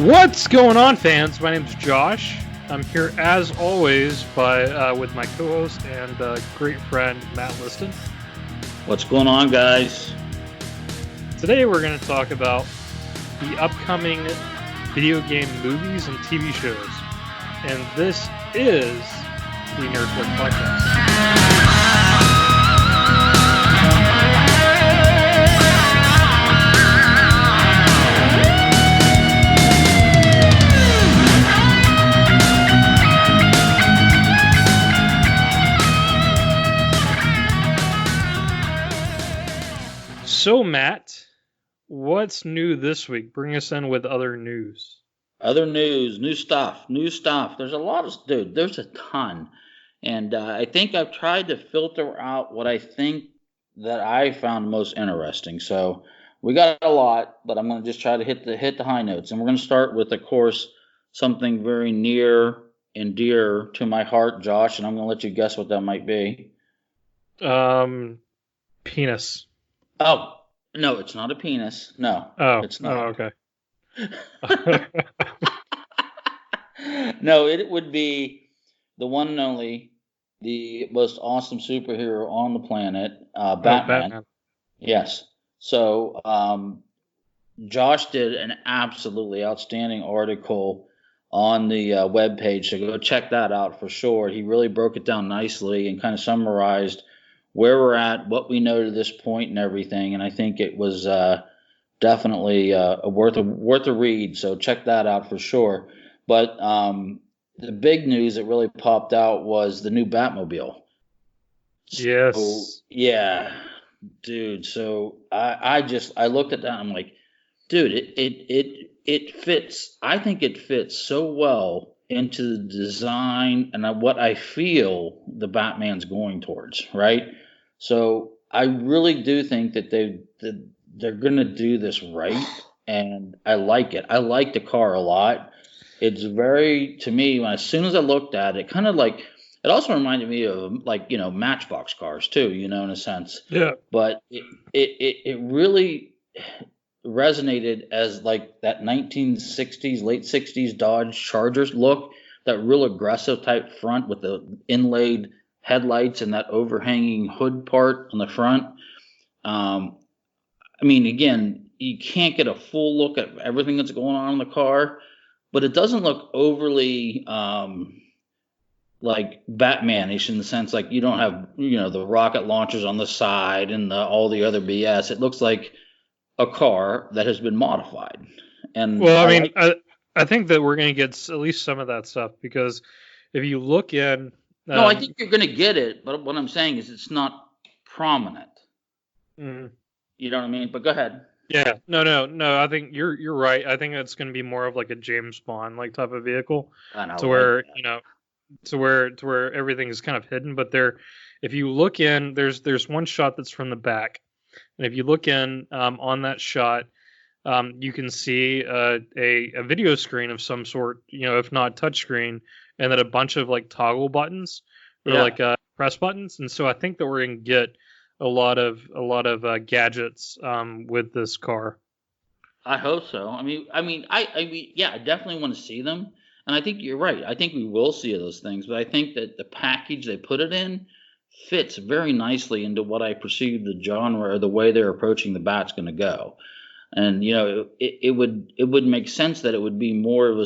What's going on, fans? My name's Josh. I'm here as always with my co-host and great friend Matt Liston. What's going on, guys? Today we're going to talk about the upcoming video game movies and TV shows, and this is the Nerdflick Podcast. So, Matt, what's new this week? Bring us in with other news. Other news, new stuff. There's a lot of, dude, there's a ton. And I think I've tried to filter out what I think that I found most interesting. So we got a lot, but I'm going to just try to hit the high notes. And we're going to start with, of course, something very near and dear to my heart, Josh, and I'm going to let you guess what that might be. Penis. Oh, no, it's not a penis. No. Oh, it's not. Oh, okay. No, it would be the one and only, the most awesome superhero on the planet, Batman. Yes. So, Josh did an absolutely outstanding article on the webpage, so go check that out for sure. He really broke it down nicely and kind of summarized where we're at, what we know to this point, and everything. And I think it was definitely worth a read. So check that out for sure. But the big news that really popped out was the new Batmobile. Yes. So, yeah, dude. So I looked at that and I'm like, dude, it fits. I think it fits so well into the design and what I feel the Batman's going towards, right? So I really do think that they're going to do this right, and I like it. I like the car a lot. It's very, to me, as soon as I looked at it, kind of like, it also reminded me of, like, Matchbox cars too, in a sense. Yeah. But it really resonated as like that 1960s, late 60s Dodge Chargers look, that real aggressive type front with the inlaid headlights and that overhanging hood part on the front. I mean, again, you can't get a full look at everything that's going on in the car, but it doesn't look overly like Batmanish in the sense, like, you don't have the rocket launchers on the side and all the other BS. It looks like a car that has been modified. And well, I think that we're going to get at least some of that stuff, because if you look in, no, I think you're going to get it, but what I'm saying is it's not prominent. Mm-hmm. You know what I mean? But go ahead. Yeah, no. I think you're right. I think it's going to be more of like a James Bond like type of vehicle, to where to where everything is kind of hidden. But if you look in, there's one shot that's from the back. And if you look in on that shot, you can see a video screen of some sort, if not touchscreen, and then a bunch of like toggle buttons or like press buttons. And so I think that we're going to get a lot of gadgets with this car. I hope so. I mean, yeah, I definitely want to see them. And I think you're right. I think we will see those things. But I think that the package they put it in fits very nicely into what I perceive the genre, or the way they're approaching the Bat's going to go. And it would make sense that it would be more of a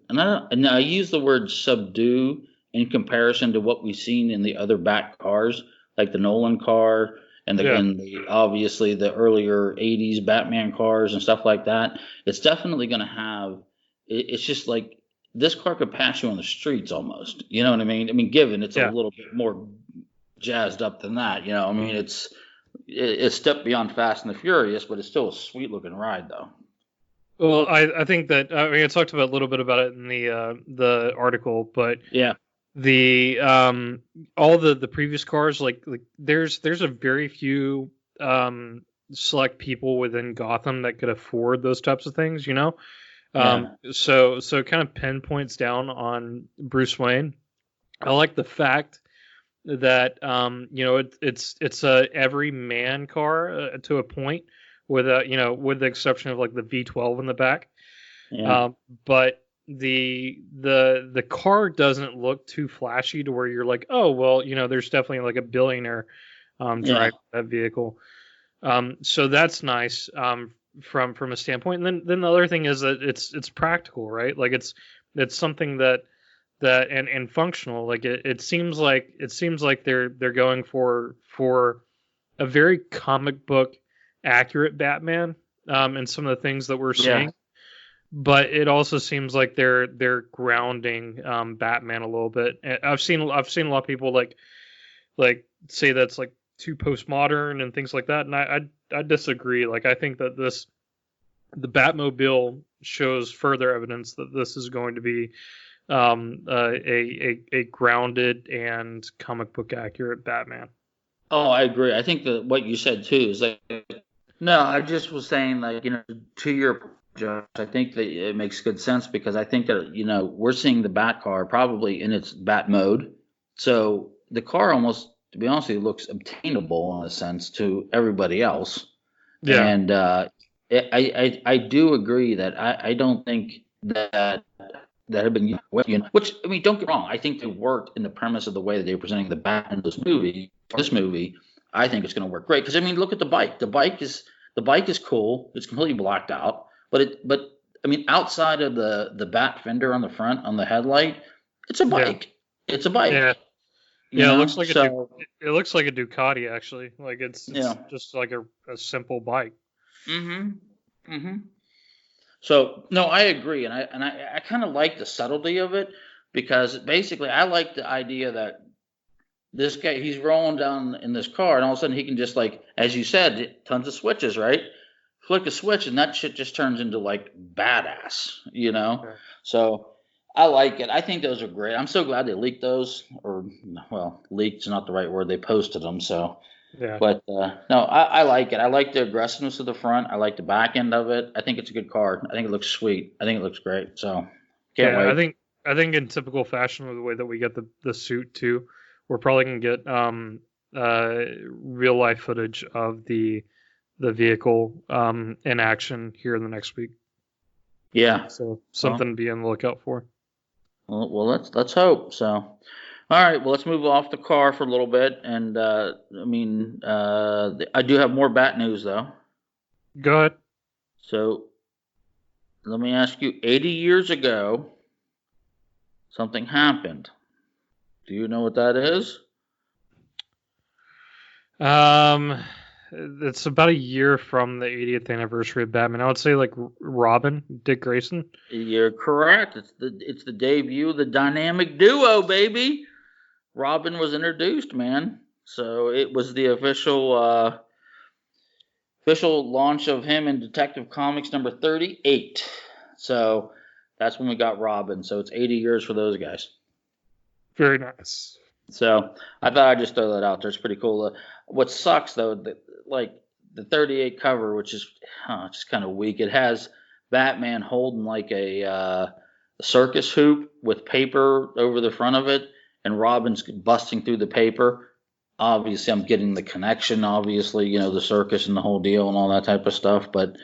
and I use the word subdue in comparison to what we've seen in the other Bat cars, like the Nolan car and the obviously the earlier 80s Batman cars and stuff like that. It's definitely going to have. It's just like this car could pass you on the streets almost. You know what I mean? I mean, given it's a little bit more jazzed up than that, I mean, it's stepped beyond Fast and the Furious, but it's still a sweet looking ride though. Well, I think that, I talked about a little bit about it in the article, but yeah, the all the previous cars, like there's a very few select people within Gotham that could afford those types of things, so it kind of pinpoints down on Bruce Wayne. I like the fact that it's a every man car to a point, with with the exception of like the V12 in the back. Yeah. But the car doesn't look too flashy to where you're like, oh well, there's definitely like a billionaire Yeah. driving that vehicle. So that's nice from a standpoint. And then the other thing is that it's practical, right? Like it's something that and functional. Like it seems like they're going for a very comic book accurate Batman and some of the things that we're Yeah. seeing. But it also seems like they're grounding Batman a little bit. And I've seen a lot of people like say that's like too postmodern and things like that, and I disagree. Like I think that the Batmobile shows further evidence that this is going to be a grounded and comic book accurate Batman. Oh, I agree. I think that what you said too is like, no, I just was saying like, to your Josh, I think that it makes good sense because I think that, we're seeing the Bat car probably in its Bat mode. So the car almost, to be honest with you, looks obtainable in a sense to everybody else. Yeah, And I do agree that I don't think that have been, which, I mean, don't get wrong. I think they worked in the premise of the way that they were presenting the Bat in this movie. I think it's going to work great because I mean, look at the bike. The bike is cool. It's completely blacked out, but I mean, outside of the Bat fender on the front on the headlight, it's a yeah, bike. It's a bike. yeah, yeah. It looks like So it looks like a Ducati actually. Like it's yeah. just like a simple bike. Mhm. Mhm. So no, I agree, and I kind of like the subtlety of it because basically I like the idea that this guy he's rolling down in this car and all of a sudden he can just like as you said tons of switches, right? Flick a switch and that shit just turns into like badass. Yeah, So I like it. I think those are great. I'm so glad they leaked those, or well, leaked is not the right word. They posted them, so yeah, but no, I like it. I like the aggressiveness of the front. I like the back end of it. I think it's a good card. I think it looks sweet. I think it looks great. So can't yeah. wait. I think in typical fashion with the way that we get the suit too, we're probably gonna get real life footage of the vehicle in action here in the next week. Yeah. So Well, something to be on the lookout for. well, let's hope. So, all right. Well, let's move off the car for a little bit. And I mean, I do have more bat news though. Go ahead. So let me ask you. 80 years ago, something happened. Do you know what that is? It's about a year from the 80th anniversary of Batman. I would say like Robin, Dick Grayson. You're correct. It's the debut of the dynamic duo, baby. Robin was introduced, man. So it was the official launch of him in Detective Comics number 38. So that's when we got Robin. So it's 80 years for those guys. Very nice. So I thought I'd just throw that out there. It's pretty cool. What sucks though, like the 38 cover, which is just kind of weak. It has Batman holding like a circus hoop with paper over the front of it, and Robin's busting through the paper. Obviously, I'm getting the connection. Obviously, the circus and the whole deal and all that type of stuff. But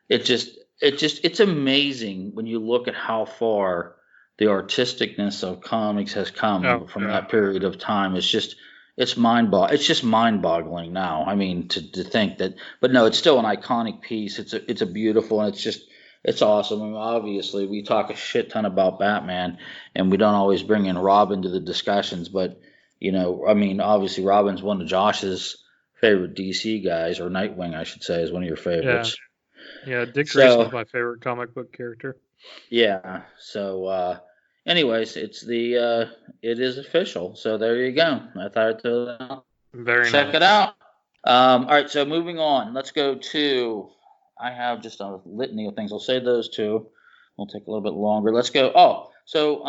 it's amazing when you look at how far the artisticness of comics has come Oh from yeah. that period of time. It's just it's mind boggling now. I mean, to think that, but no, it's still an iconic piece. It's a beautiful, and it's awesome. I mean, obviously, we talk a shit ton about Batman, and we don't always bring in Robin to the discussions. But I mean, obviously, Robin's one of Josh's favorite DC guys, or Nightwing, I should say, is one of your Yeah. favorites. Yeah. Dick Grayson's So my favorite comic book character. yeah. So anyways, it is official. So there you go. I thought I'd throw that out. Very Check nice. it out. All right, so moving on. Let's go to. I have just a litany of things. I'll say those two. We'll take a little bit longer. Let's go. Oh, so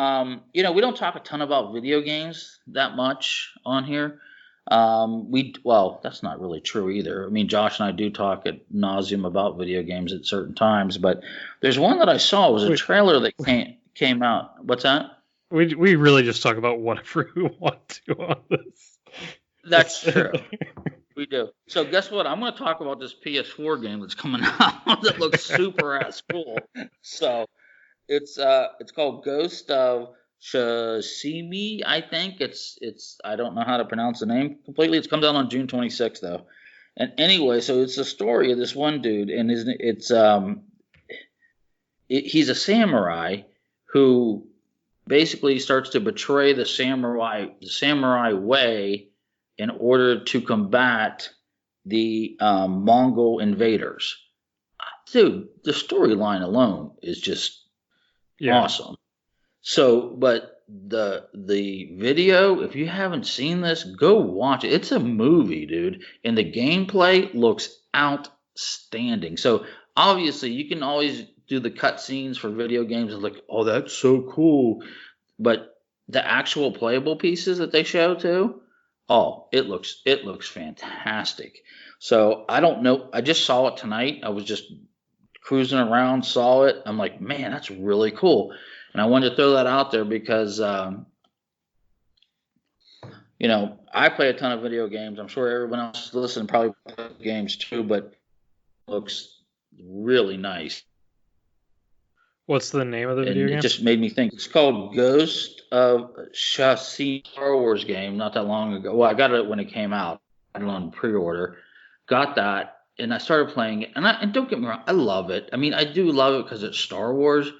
we don't talk a ton about video games that much on here. Well, that's not really true either. I mean, Josh and I do talk at nauseum about video games at certain times, but there's one that I saw. It was a We trailer that came out. What's that? we really just talk about whatever we want to on this. That's true. We do. So guess what? I'm going to talk about this PS4 game that's coming out that looks super ass cool. So It's called Ghost of Tsushima, I think. It's I don't know how to pronounce the name completely. It's comes out on June 26th though. And anyway, so it's the story of this one dude, and he's a samurai who basically starts to betray the samurai way in order to combat the Mongol invaders. Dude, the storyline alone is just awesome. So, but the video, if you haven't seen this, go watch it. It's a movie, dude, and the gameplay looks outstanding. So obviously, you can always do the cutscenes for video games and like, oh, that's so cool. But the actual playable pieces that they show too, oh, it looks fantastic. So I don't know. I just saw it tonight. I was just cruising around, saw it. I'm like, man, that's really cool. And I wanted to throw that out there because, I play a ton of video games. I'm sure everyone else listening probably plays games too, but it looks really nice. What's the name of the video game? It just made me think. It's called Ghost of Tsushima, Star Wars game, not that long ago. Well, I got it when it came out. I had it on pre-order. Got that, and I started playing it. And don't get me wrong, I love it. I mean, I do love it because it's Star Wars,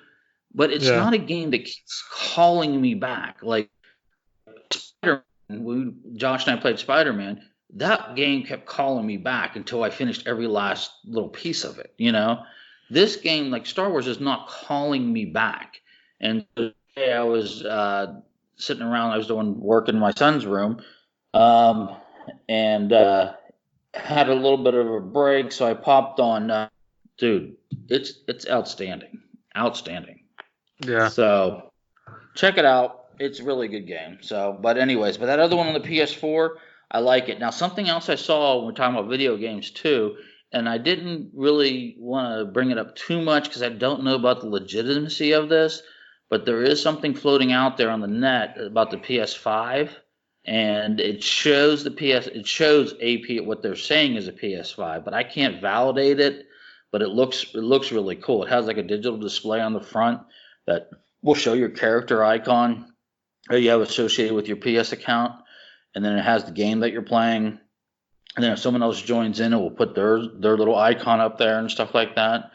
but it's not a game that keeps calling me back. Like Spider-Man, Josh and I played Spider-Man. That game kept calling me back until I finished every last little piece of it. This game, like Star Wars, is not calling me back. And today I was sitting around. I was doing work in my son's room, and had a little bit of a break. So I popped on. Dude, it's outstanding, outstanding. Yeah. So check it out. It's a really good game. So, but that other one on the PS4, I like it. Now, something else I saw when we're talking about video games too. And I didn't really want to bring it up too much because I don't know about the legitimacy of this, but there is something floating out there on the net about the PS5, and it shows what they're saying is a PS5, but I can't validate it. But it looks really cool. It has like a digital display on the front that will show your character icon that you have associated with your PS account, and then it has the game that you're playing. And then if someone else joins in, it will put their little icon up there and stuff like that.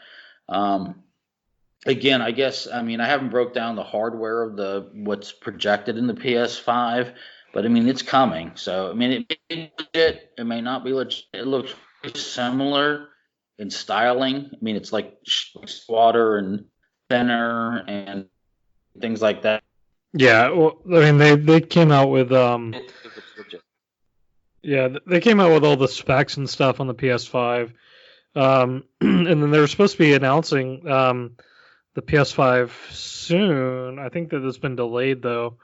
Again, I guess, I haven't broke down the hardware of what's projected in the PS5, but it's coming. So, it may be legit, it may not be legit. It looks similar in styling. It's like water and thinner and things like that. Yeah, well, they came out with Yeah, they came out with all the specs and stuff on the PS5, and then they were supposed to be announcing the PS5 soon. I think that it's been delayed though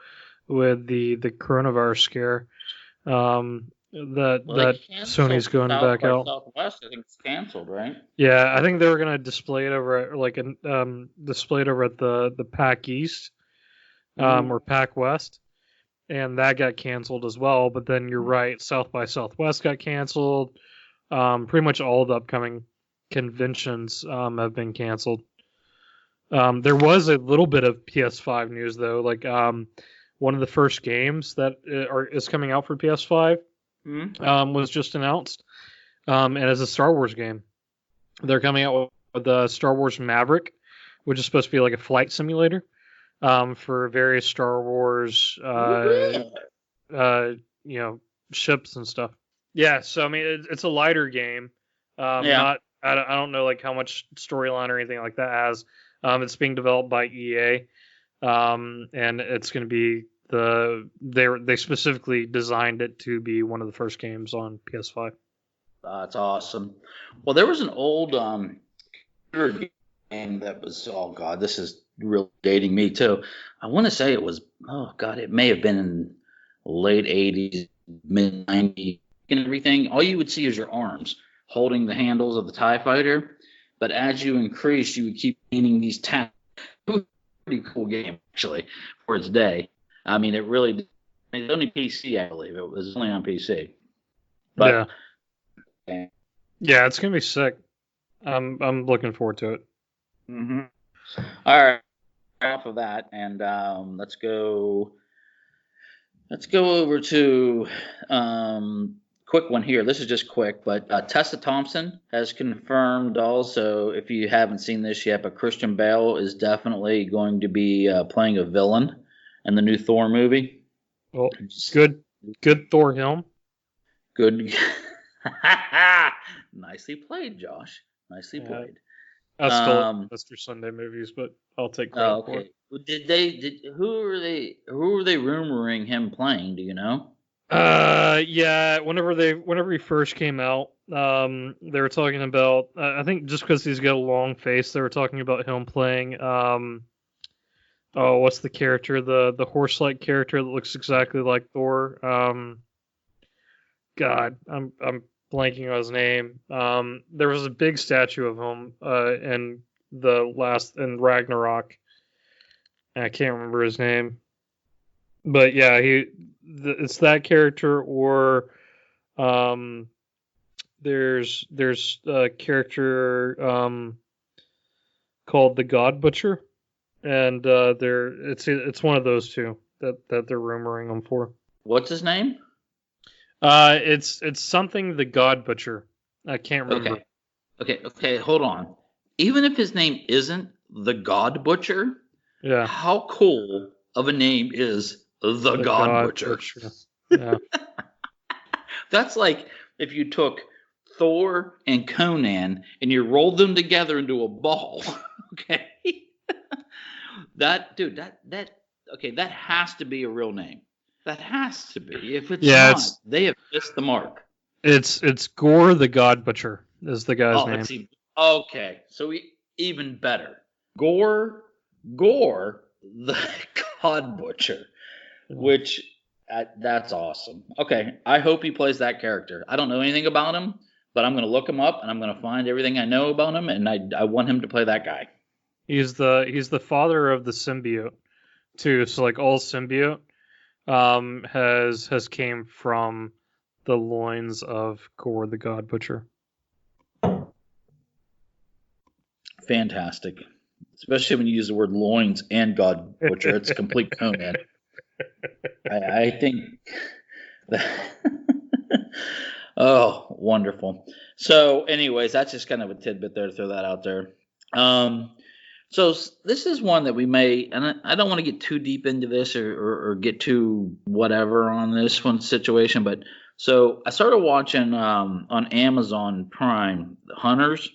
with the coronavirus scare. That Sony's going back out. Southwest, I think it's canceled, right? Yeah, I think they were gonna display it over at the PAC East, or PAC West. And that got canceled as well. But then you're right, South by Southwest got canceled. Pretty much all the upcoming conventions have been canceled. There was a little bit of PS5 news though. Like one of the first games that is coming out for PS5 was just announced, and it's a Star Wars game. They're coming out with the Star Wars Maverick, which is supposed to be like a flight simulator. For various Star Wars, ships and stuff. Yeah, so it's a lighter game. I don't know like how much storyline or anything like that has. It's being developed by EA, and it's going to be they specifically designed it to be one of the first games on PS5. That's awesome. Well, there was an old game that was, oh god, this is really dating me too. I want to say it was, oh god, it may have been in late 80s, mid 90s and everything. All you would see is your arms holding the handles of the TIE fighter, but as you increase, you would keep gaining these tabs. Pretty cool game actually for its day. It really, it's only PC, I believe. It was only on PC. But yeah, it's gonna be sick. I'm looking forward to it. Mm-hmm. All right. off of that, and let's go. Let's go over to quick one here. This is just quick, but Tessa Thompson has confirmed also, if you haven't seen this yet, but Christian Bale is definitely going to be playing a villain in the new Thor movie. Well, good Thor Helm. Good. Nicely played, Josh. Nicely played. I still Mr. Sunday movies, but I'll take credit for it. Who are they rumoring him playing? Do you know? Yeah. Whenever he first came out, they were talking about. I think just because he's got a long face, they were talking about him playing. Oh, what's the character? The horse-like character that looks exactly like Thor. God, I'm blanking on his name. There was a big statue of him in Ragnarok. I can't remember his name, but yeah, it's that character, or there's a character called the God Butcher, and it's one of those two that they're rumoring him for. What's his name? It's something the God Butcher. I can't remember. Okay. Hold on. Even if his name isn't the God Butcher, yeah, how cool of a name is the God Butcher? Yeah. That's like if you took Thor and Conan and you rolled them together into a ball. Okay. That has to be a real name. That has to be. If it's not, they have missed the mark. It's Gore the God Butcher is the guy's name. Okay, so even better. Gore the God Butcher, which that's awesome. Okay, I hope he plays that character. I don't know anything about him, but I'm going to look him up and I'm going to find everything I know about him, and I want him to play that guy. He's the father of the symbiote too. So like all symbiote has came from the loins of Gore the God Butcher. Fantastic. Especially when you use the word loins and God Butcher. It's a complete Conan. I think that oh, wonderful. So anyways, that's just kind of a tidbit there to throw that out there. So this is one that we may, and I don't want to get too deep into this or get too whatever on this one situation, but so I started watching on Amazon Prime, Hunters.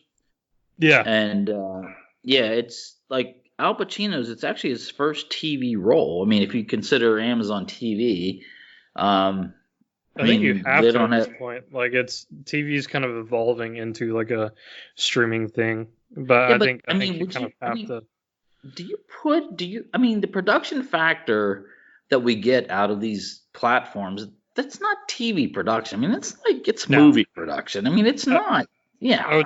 Yeah. And it's like Al Pacino's. It's actually his first TV role. I mean, if you consider Amazon TV, I think you have to at this point. Like TV's kind of evolving into like a streaming thing, but I think you kind of have to. I mean, the production factor that we get out of these platforms, that's not TV production. I mean, it's movie production. I mean, it's not. Yeah, I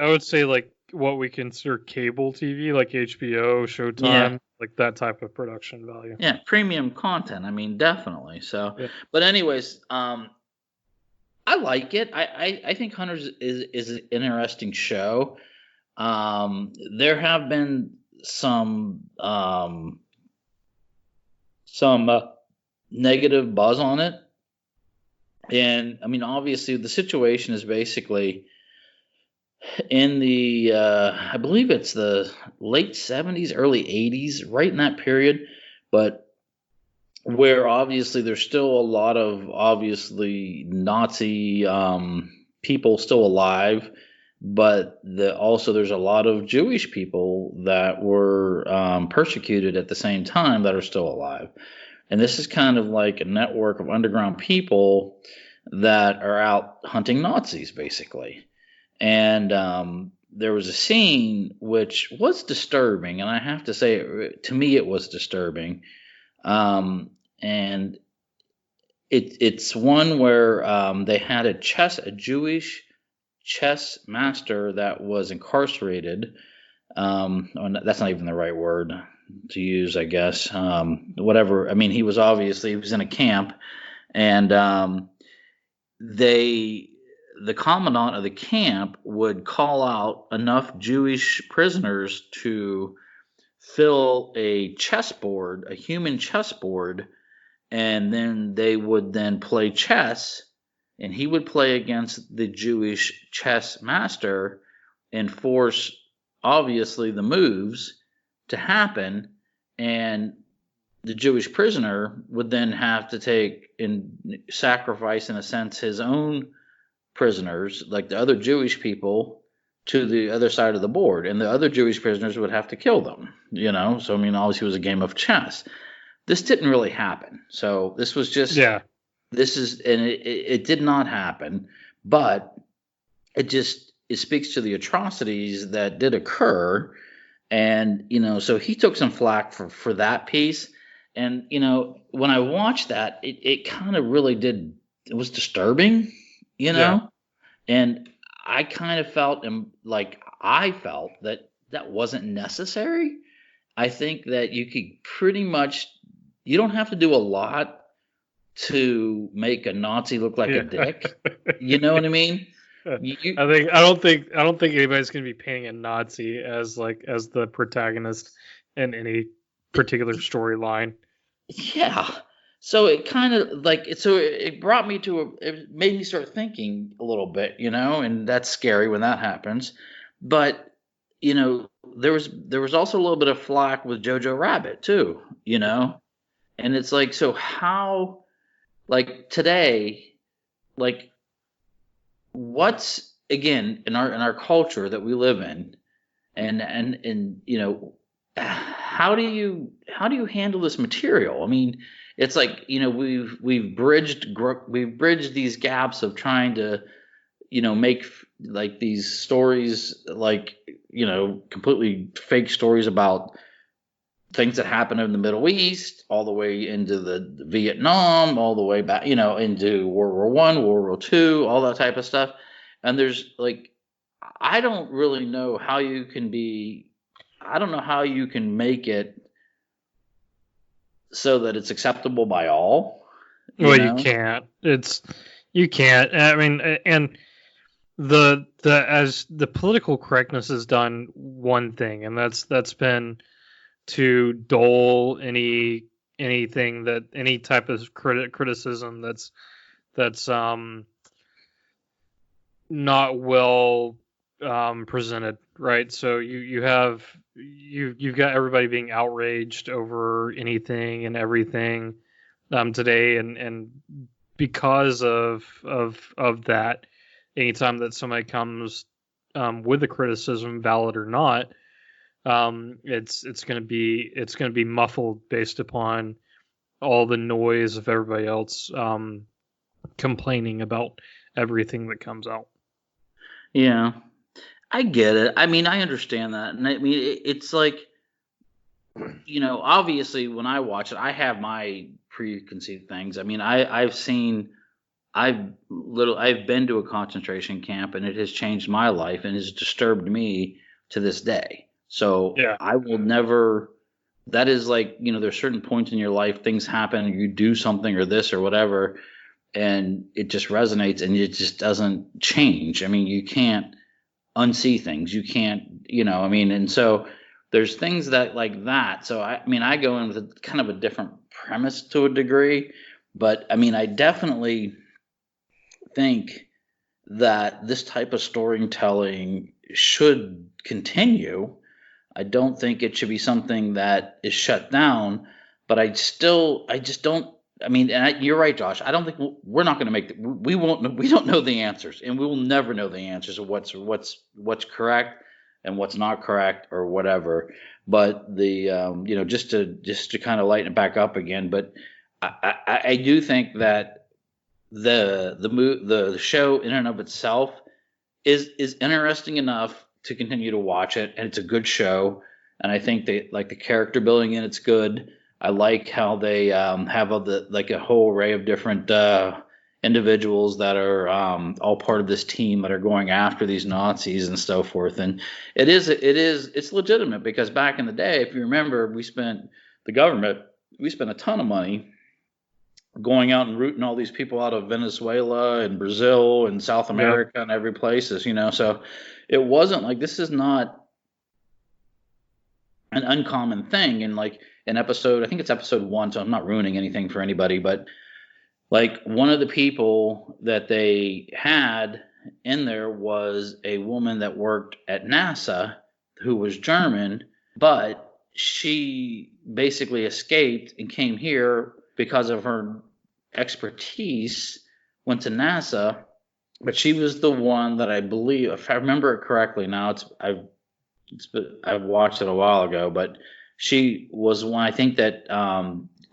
would say like what we consider cable TV, like HBO, Showtime, like that type of production value. Yeah, premium content. I mean, definitely. So, but anyways, I like it. I think Hunters is an interesting show. There have been some negative buzz on it, and I mean, obviously, the situation is basically in the I believe it's the late 70s, early 80s, right in that period, but where obviously there's still a lot of obviously Nazi people still alive, but also there's a lot of Jewish people that were persecuted at the same time that are still alive. And this is kind of like a network of underground people that are out hunting Nazis, basically. And there was a scene which was disturbing, and I have to say, to me, it was disturbing. And it's one where they had a Jewish chess master that was incarcerated. That's not even the right word to use, I guess. Whatever. I mean, he was in a camp, and the commandant of the camp would call out enough Jewish prisoners to fill a chessboard, a human chessboard, and then they would then play chess, and he would play against the Jewish chess master and force, obviously, the moves to happen, and the Jewish prisoner would then have to take and sacrifice, in a sense, his own prisoners, like the other Jewish people, to the other side of the board, and the other Jewish prisoners would have to kill them. So I mean, obviously, it was a game of chess. This didn't really happen. So this was just it did not happen, but it speaks to the atrocities that did occur, and so he took some flack for that piece, and when I watched that, it kind of really did. It was disturbing, and I kind of felt that wasn't necessary. I think that you could pretty much. You don't have to do a lot to make a Nazi look like a dick. You know what I mean? I don't think anybody's going to be painting a Nazi as the protagonist in any particular storyline. Yeah. So it kind of it brought me it made me start thinking a little bit, and that's scary when that happens. But there was also a little bit of flack with Jojo Rabbit too, and it's like, so how, today, what's, again, in our culture that we live in, and how do you handle this material? I mean, it's like, we've bridged these gaps of trying to make these stories, completely fake stories about things that happened in the Middle East, all the way into the Vietnam, all the way back, into World War I, World War II, all that type of stuff. And there's I don't really know how you can make it so that it's acceptable by all. You can't. You can't. I mean, and as the political correctness has done one thing, and that's been to dull anything that any type of criticism that's not well presented, right? So you've got everybody being outraged over anything and everything today, and because of that, anytime that somebody comes with a criticism, valid or not, it's going to be muffled based upon all the noise of everybody else complaining about everything that comes out. Yeah, I get it. I mean, I understand that, and I mean, it's like, obviously, when I watch it, I have my preconceived things. I mean, I've been to a concentration camp, and it has changed my life and has disturbed me to this day. So yeah. I will never. That is there's certain points in your life, things happen, you do something or this or whatever, and it just resonates and it just doesn't change. I mean, you can't unsee things. You can't, I mean, and so there's things that like that. So I mean, I go in with a kind of a different premise to a degree, but I mean, I definitely think that this type of storytelling should continue. I don't think it should be something that is shut down, but I just don't. I mean, and you're right, Josh. I don't think we're not going to we don't know the answers, and we will never know the answers of what's correct and what's not correct or whatever. But the just to kind of lighten it back up again. But I do think that the show in and of itself is interesting enough to continue to watch it, and it's a good show. And I think they the character building in it's good. I like how they have a whole array of different individuals that are all part of this team that are going after these Nazis and so forth. And it's legitimate, because back in the day, if you remember, we spent a ton of money going out and rooting all these people out of Venezuela and Brazil and South America and every place, so it wasn't this is not an uncommon thing. And like an episode, I think it's episode 1, so I'm not ruining anything for anybody, but like one of the people that they had in there was a woman that worked at NASA who was German, but she basically escaped and came here because of her expertise, went to NASA, but she was the one that I believe, if I remember it correctly, now I've watched it a while ago, but she was one I think that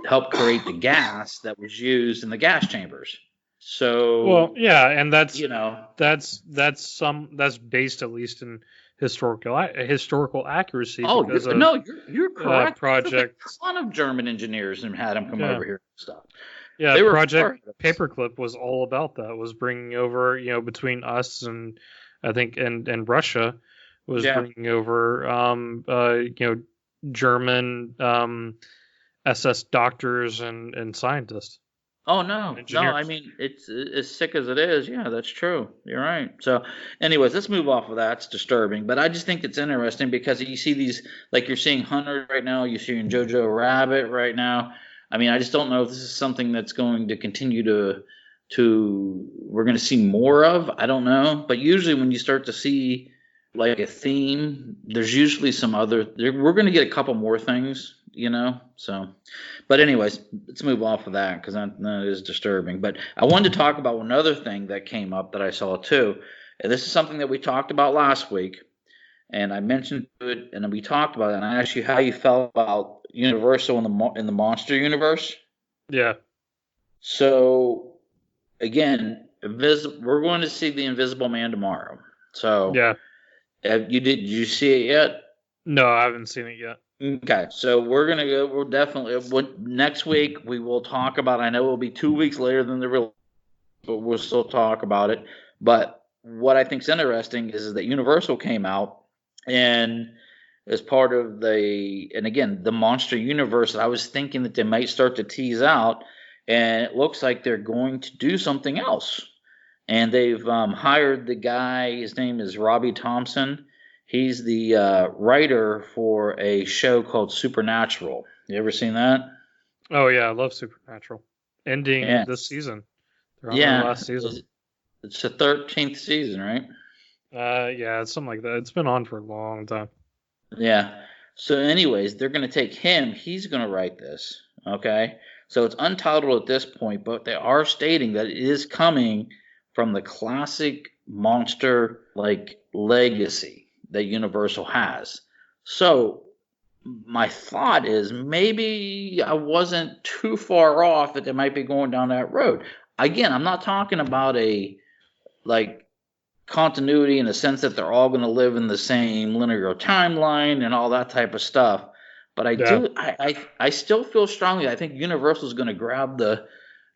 helped create the gas that was used in the gas chambers. So well, yeah, and that's based at least in historical accuracy. Oh, because of no, you're correct. Project. A ton of German engineers and had them come over here and stuff. Yeah, they Project Paperclip was all about that. Was bringing over, between us and I think and Russia was bringing over, German SS doctors and scientists. Oh no, I mean it's as sick as it is. Yeah, that's true. You're right. So, anyways, let's move off of that. It's disturbing, but I just think it's interesting because you see these, like you're seeing Hunter right now, you're seeing Jojo Rabbit right now. I mean, I just don't know if this is something that's going to continue to we're going to see more of. I don't know, but usually when you start to see like a theme, there's usually some other. We're going to get a couple more things. So, but anyways, let's move off of that because that is disturbing. But I wanted to talk about one other thing that came up that I saw too. And this is something that we talked about last week, and I mentioned it, and we talked about it, and I asked you how you felt about Universal in the monster universe. Yeah. So, again, we're going to see the Invisible Man tomorrow. So, yeah. Did you see it yet? No, I haven't seen it yet. Okay, so we'll definitely, next week we will talk about, I know it will be 2 weeks later than the real, but we'll still talk about it. But what I think is interesting is that Universal came out and as part of the monster universe, I was thinking that they might start to tease out, and it looks like they're going to do something else. And they've hired the guy, his name is Robbie Thompson. He's the writer for a show called Supernatural. You ever seen that? Oh, yeah, I love Supernatural. Ending this season. They're on their last season. It's the 13th season, right? Yeah, it's something like that. It's been on for a long time. Yeah. So anyways, they're going to take him. He's going to write this, okay? So it's untitled at this point, but they are stating that it is coming from the classic monster, like, legacy that Universal has. So my thought is maybe I wasn't too far off that they might be going down that road. Again, I'm not talking about a like continuity in the sense that they're all going to live in the same linear timeline and all that type of stuff. But I still feel strongly. I think Universal is going to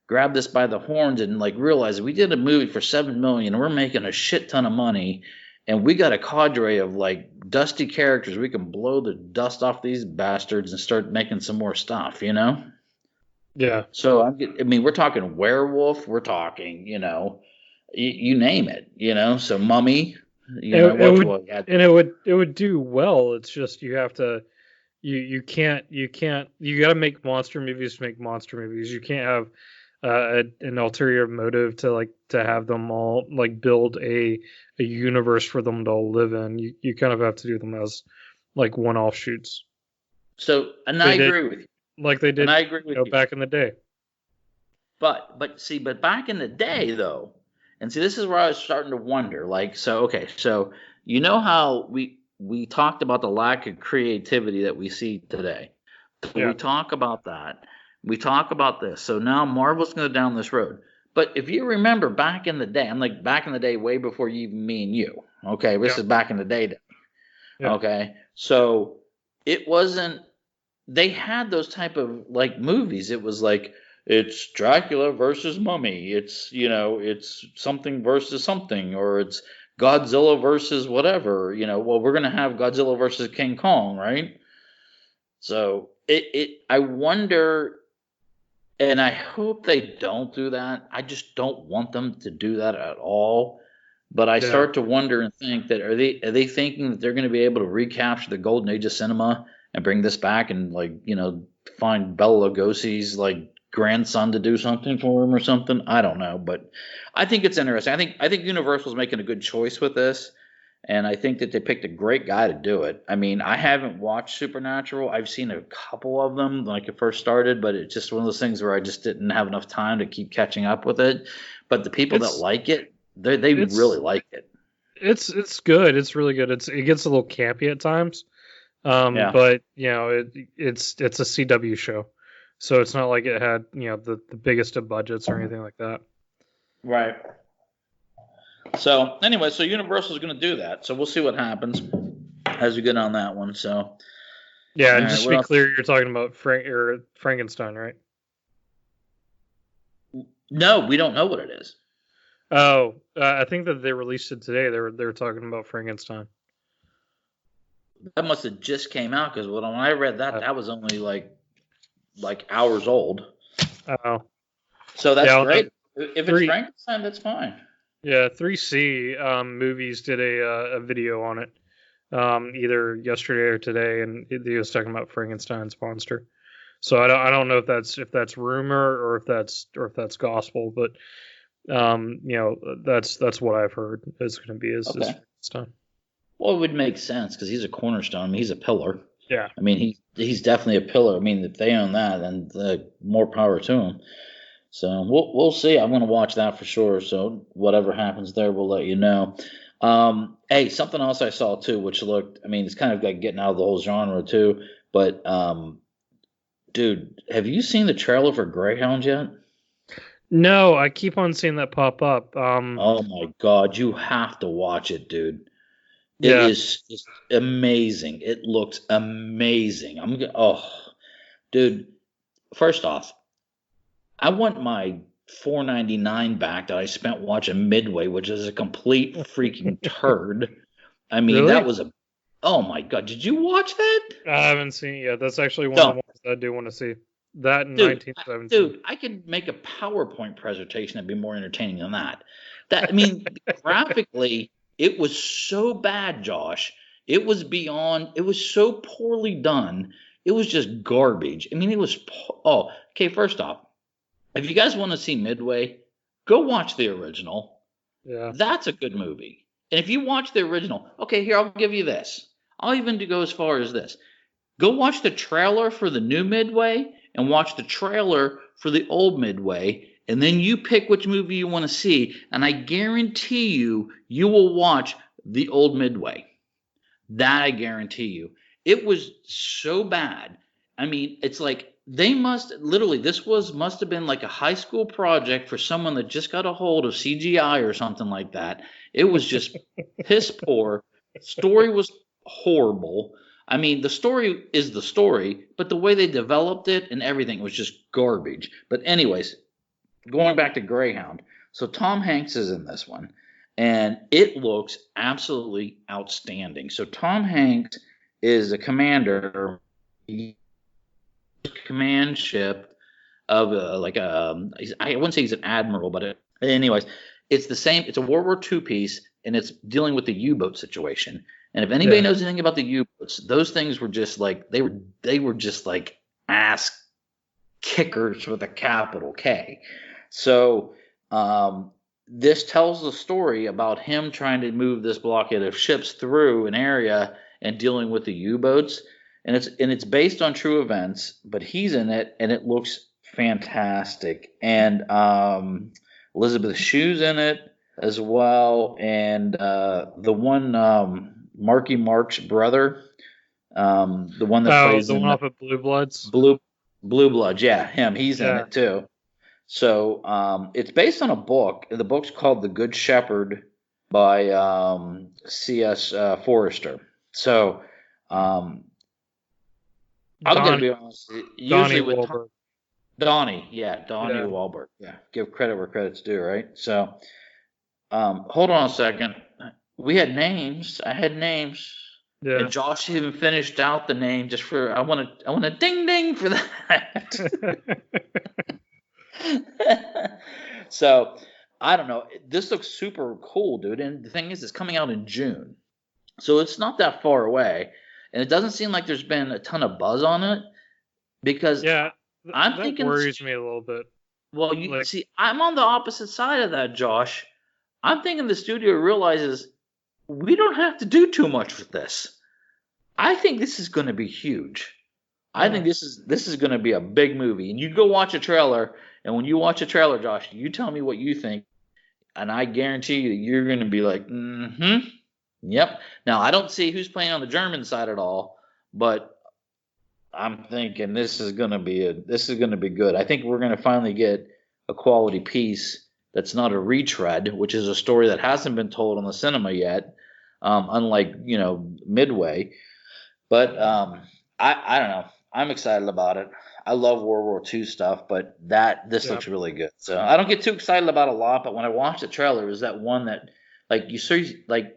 grab this by the horns and like realize we did a movie for $7 million and we're making a shit ton of money. And we got a cadre of like dusty characters. We can blow the dust off these bastards and start making some more stuff, Yeah. So I mean, we're talking werewolf. We're talking, you name it, So Mummy, it would do well. It's just you have to, you got to make monster movies to make monster movies. You can't have an ulterior motive to have them all like build a universe for them to all live in. You kind of have to do them as like one-off shoots. So, and I agree with you. Like they did, and I agree with you back in the day. But back in the day though, and see, this is where I was starting to wonder. So you know how we talked about the lack of creativity that we see today. Yeah. We talk about that. We talk about this. So now Marvel's going to go down this road. But if you remember back in the day, I'm like back in the day way before even me and you. Okay, this is back in the day. Yeah. Okay, so it wasn't. They had those type of like movies. It was like it's Dracula versus Mummy. It's it's something versus something, or it's Godzilla versus whatever. Well, we're gonna have Godzilla versus King Kong, right? So I wonder. And I hope they don't do that. I just don't want them to do that at all. But I start to wonder and think that are they thinking that they're going to be able to recapture the golden age of cinema and bring this back and like find Bela Lugosi's like grandson to do something for him or something. I don't know, but I think it's interesting. I think Universal's making a good choice with this. And I think that they picked a great guy to do it. I mean, I haven't watched Supernatural. I've seen a couple of them like it first started, but it's just one of those things where I just didn't have enough time to keep catching up with it. But the people that like it, they really like it. It's good. It's really good. It gets a little campy at times. Yeah. But it's a CW show, so it's not like it had the biggest of budgets or anything like that. Right. So anyway, so Universal is going to do that. So we'll see what happens as we get on that one. So yeah, and just to be clear, you're talking about Frankenstein, right? No, we don't know what it is. Oh, I think that they released it today. They were talking about Frankenstein. That must have just came out because when I read that, that was only like hours old. Oh, so that's great. If it's Frankenstein, that's fine. Yeah, 3C Movies did a video on it either yesterday or today, and he was talking about Frankenstein's monster. So I don't know if that's rumor or if that's gospel, but that's what I've heard is going to be is Frankenstein. Well, it would make sense because he's a cornerstone. I mean, he's a pillar. Yeah. I mean, he's definitely a pillar. I mean, if they own that, then more power to him. So we'll see. I'm going to watch that for sure. So whatever happens there, we'll let you know. Hey, something else I saw too, which looked, I mean, it's kind of like getting out of the whole genre too. But dude, have you seen the trailer for Greyhound yet? No, I keep on seeing that pop up. Oh my God, you have to watch it, dude. It is just amazing. It looks amazing. Dude. First off, I want my $4.99 back that I spent watching Midway, which is a complete freaking turd. I mean, really? That was oh my God. Did you watch that? I haven't seen it yet. That's actually one of the ones that I do want to see. That in 1917. Dude, I could make a PowerPoint presentation that'd be more entertaining than that. I mean, graphically, it was so bad, Josh. It was so poorly done. It was just garbage. I mean, okay, first off, if you guys want to see Midway, go watch the original. Yeah. That's a good movie. And if you watch the original, okay, here, I'll give you this. I'll even go as far as this. Go watch the trailer for the new Midway and watch the trailer for the old Midway, and then you pick which movie you want to see, and I guarantee you will watch the old Midway. That I guarantee you. It was so bad. I mean, it's like must have been like a high school project for someone that just got a hold of CGI or something like that. It was just piss poor. Story was horrible. I mean, the story is the story, but the way they developed it and everything was just garbage. But anyways, going back to Greyhound. So Tom Hanks is in this one, and it looks absolutely outstanding. So Tom Hanks is a commander, command ship of I wouldn't say he's an admiral, but anyways, it's the same. It's a World War II piece, and it's dealing with the U-boat situation. And if anybody knows anything about the U-boats, those things were just like they were just like ass kickers with a capital K. So this tells the story about him trying to move this blockade of ships through an area and dealing with the U-boats. And it's based on true events, but he's in it, and it looks fantastic. And Elizabeth Shue's in it as well, and the one Marky Mark's brother, the one that plays the one off of Blue Bloods. Blue Bloods, yeah, him. He's in it too. So it's based on a book. The book's called The Good Shepherd by C.S. Forrester. So I'm going to be honest. Usually with Donnie Wahlberg. Yeah, give credit where credit's due, right? So hold on a second. We had names. I had names. Yeah. And Josh even finished out the name just for I want a ding ding for that. So I don't know. This looks super cool, dude. And the thing is, it's coming out in June, so it's not that far away. and it doesn't seem like there's been a ton of buzz on it because I'm that thinking worries me a little bit. Well, you see, I'm on the opposite side of that, Josh. I'm thinking the studio realizes we don't have to do too much with this. I think this is going to be huge. I think this is going to be a big movie. And you go watch a trailer, and when you watch a trailer, Josh, you tell me what you think, and I guarantee you that you're going to be like, mm-hmm, yep. Now, I don't see who's playing on the German side at all, but I'm thinking this is going to be good. I think we're going to finally get a quality piece that's not a retread, which is a story that hasn't been told on the cinema yet, unlike Midway. But I don't know. I'm excited about it. I love World War II stuff, but this looks really good. So I don't get too excited about a lot, but when I watch the trailer, is that one that like you see, like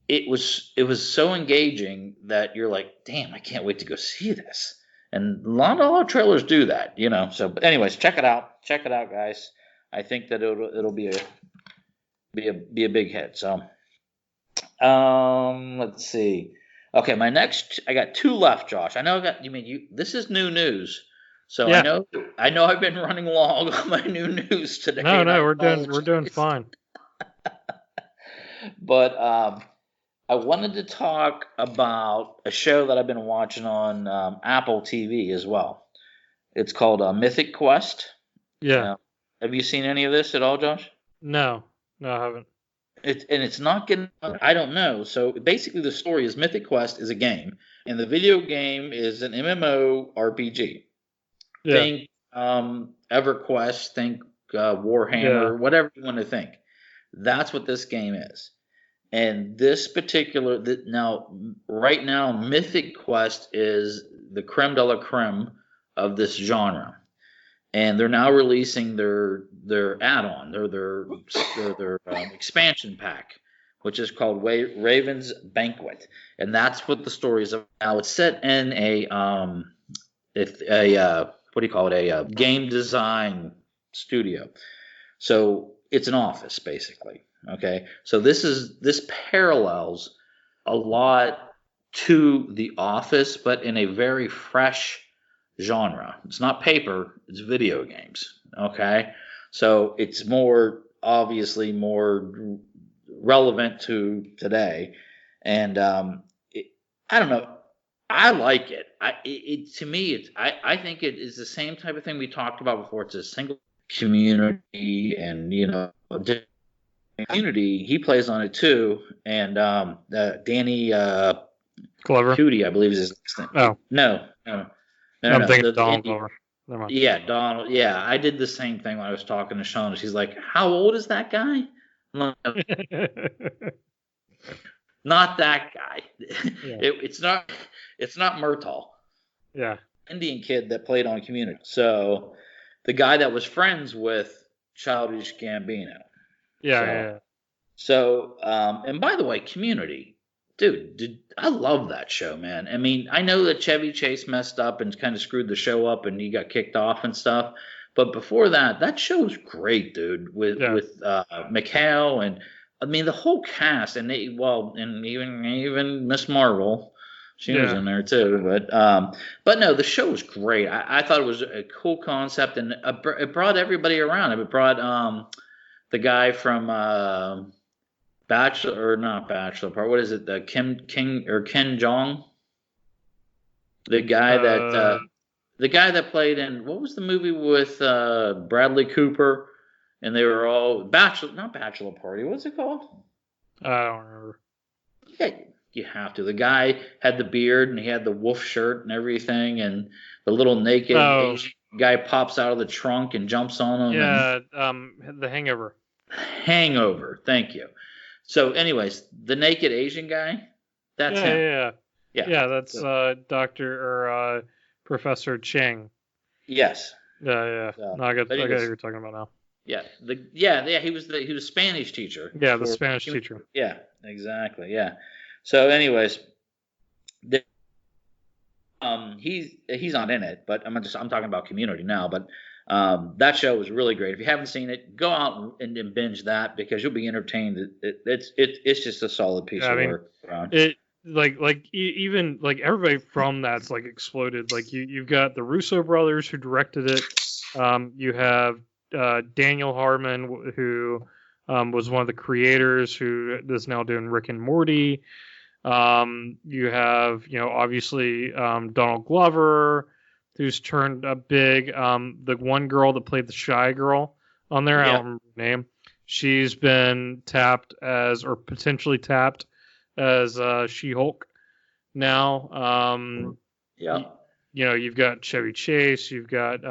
it was so engaging that you're like, damn, I can't wait to go see this. And a lot of trailers do that, So, but anyways, check it out. Check it out, guys. I think that it'll be a big hit. So, let's see. Okay, I got 2 left, Josh. I know this is new news. So I know I've been running long on my new news today. No, we're doing fine. But I wanted to talk about a show that I've been watching on Apple TV as well. It's called Mythic Quest. Yeah. Have you seen any of this at all, Josh? No, I haven't. It's not getting. I don't know. So basically, the story is Mythic Quest is a game, and the video game is an MMO RPG. Yeah. Think EverQuest. Think Warhammer. Whatever you want to think. That's what this game is. And this particular right now, Mythic Quest is the creme de la creme of this genre, and they're now releasing their add-on, their expansion pack, which is called Raven's Banquet, and that's what the story is about. Now it's set in a what do you call it? A game design studio, so it's an office basically. Okay, so this parallels a lot to The Office, but in a very fresh genre. It's not paper, it's video games. Okay, so it's obviously more relevant to today, and I don't know. I like it. To me, I think it is the same type of thing we talked about before. It's a single community, and Community, he plays on it too, and Danny Glover, Cootie, I believe is his name. Oh, no. I'm thinking Donald Glover. Yeah, Donald. Yeah, I did the same thing when I was talking to Sean. She's like, "How old is that guy?" Like, not that guy. Yeah. It's not Murtaugh. Yeah, Indian kid that played on Community. So the guy that was friends with Childish Gambino. Yeah. So, and by the way, Community, dude, I love that show, man. I mean, I know that Chevy Chase messed up and kind of screwed the show up, and he got kicked off and stuff. But before that show was great, dude. With Mikhail and I mean the whole cast, and and even Miss Marvel. She was in there too, but no, the show was great. I thought it was a cool concept, and it brought everybody around. It brought the guy from Bachelor or not Bachelor part. What is it? The Ken Jeong. The guy that played in what was the movie with Bradley Cooper, and they were all not Bachelor Party. What's it called? I don't remember. Yeah, you have to. The guy had the beard and he had the wolf shirt and everything, and the little naked Asian guy pops out of the trunk and jumps on him. Yeah, The Hangover. Hangover. Thank you. So, anyways, the naked Asian guy. That's him. Yeah. That's Doctor or Professor Chang. Yes. Yeah. No, I got what you're talking about now. Yeah. He was Spanish teacher. Yeah, the Spanish teacher. Yeah, exactly. Yeah. So, anyways, he's not in it, but I'm talking about Community now. But That show was really great. If you haven't seen it, go out and binge that because you'll be entertained. It's just a solid piece of work. It even like everybody from that's like exploded. Like you've got the Russo brothers who directed it. You have Daniel Harmon who was one of the creators who is now doing Rick and Morty. You have obviously Donald Glover who's turned up big. The one girl that played the shy girl on there, I don't remember her name. She's been tapped as, or potentially tapped as She-Hulk now. You've got Chevy Chase. You've got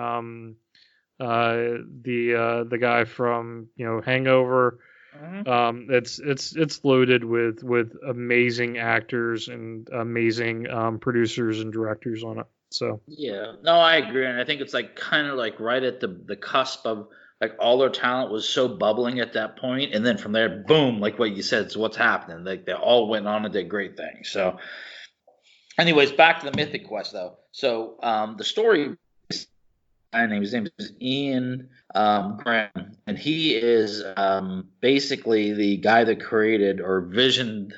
the guy from Hangover. Mm-hmm. It's loaded with amazing actors and amazing producers and directors on it. So no, I agree, and I think it's like kind of like right at the cusp of like all their talent was so bubbling at that point, and then from there, boom, like what you said, so what's happening? Like they all went on and did great things. So, anyways, back to the Mythic Quest though. So the story. His name is Ian Graham, and he is basically the guy that created or visioned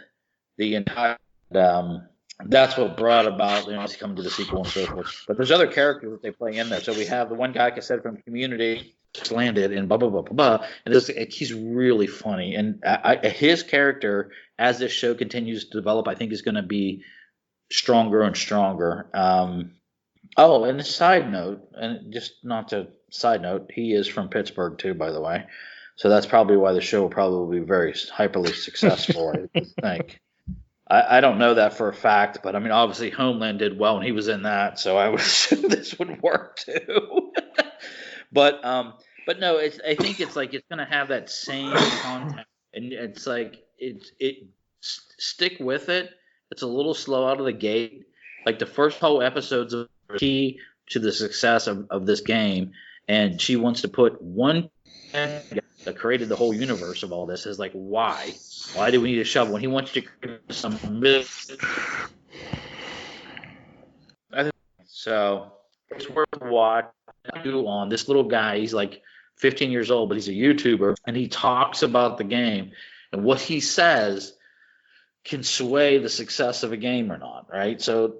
the entire. That's what brought about us coming to the sequel and so forth. But there's other characters that they play in there. So we have the one guy, like I said, from Community, just landed and blah blah blah blah blah. And he's really funny, and his character, as this show continues to develop, I think is going to be stronger and stronger. Oh, and a side note, and just not to side note, he is from Pittsburgh too, by the way. So that's probably why the show will probably be very hyperly successful, I think. I don't know that for a fact, but I mean, obviously Homeland did well, and he was in that, so I would assume this would work too. But no, I think it's like it's going to have that same content, and it's like stick with it. It's a little slow out of the gate. Like the first whole episodes of key to the success of this game, and she wants to put one that created the whole universe of all this is like, why do we need a shovel when he wants to create some so it's worth watching on this little guy. He's like 15 years old, but he's a YouTuber, and he talks about the game, and what he says can sway the success of a game or not, right? So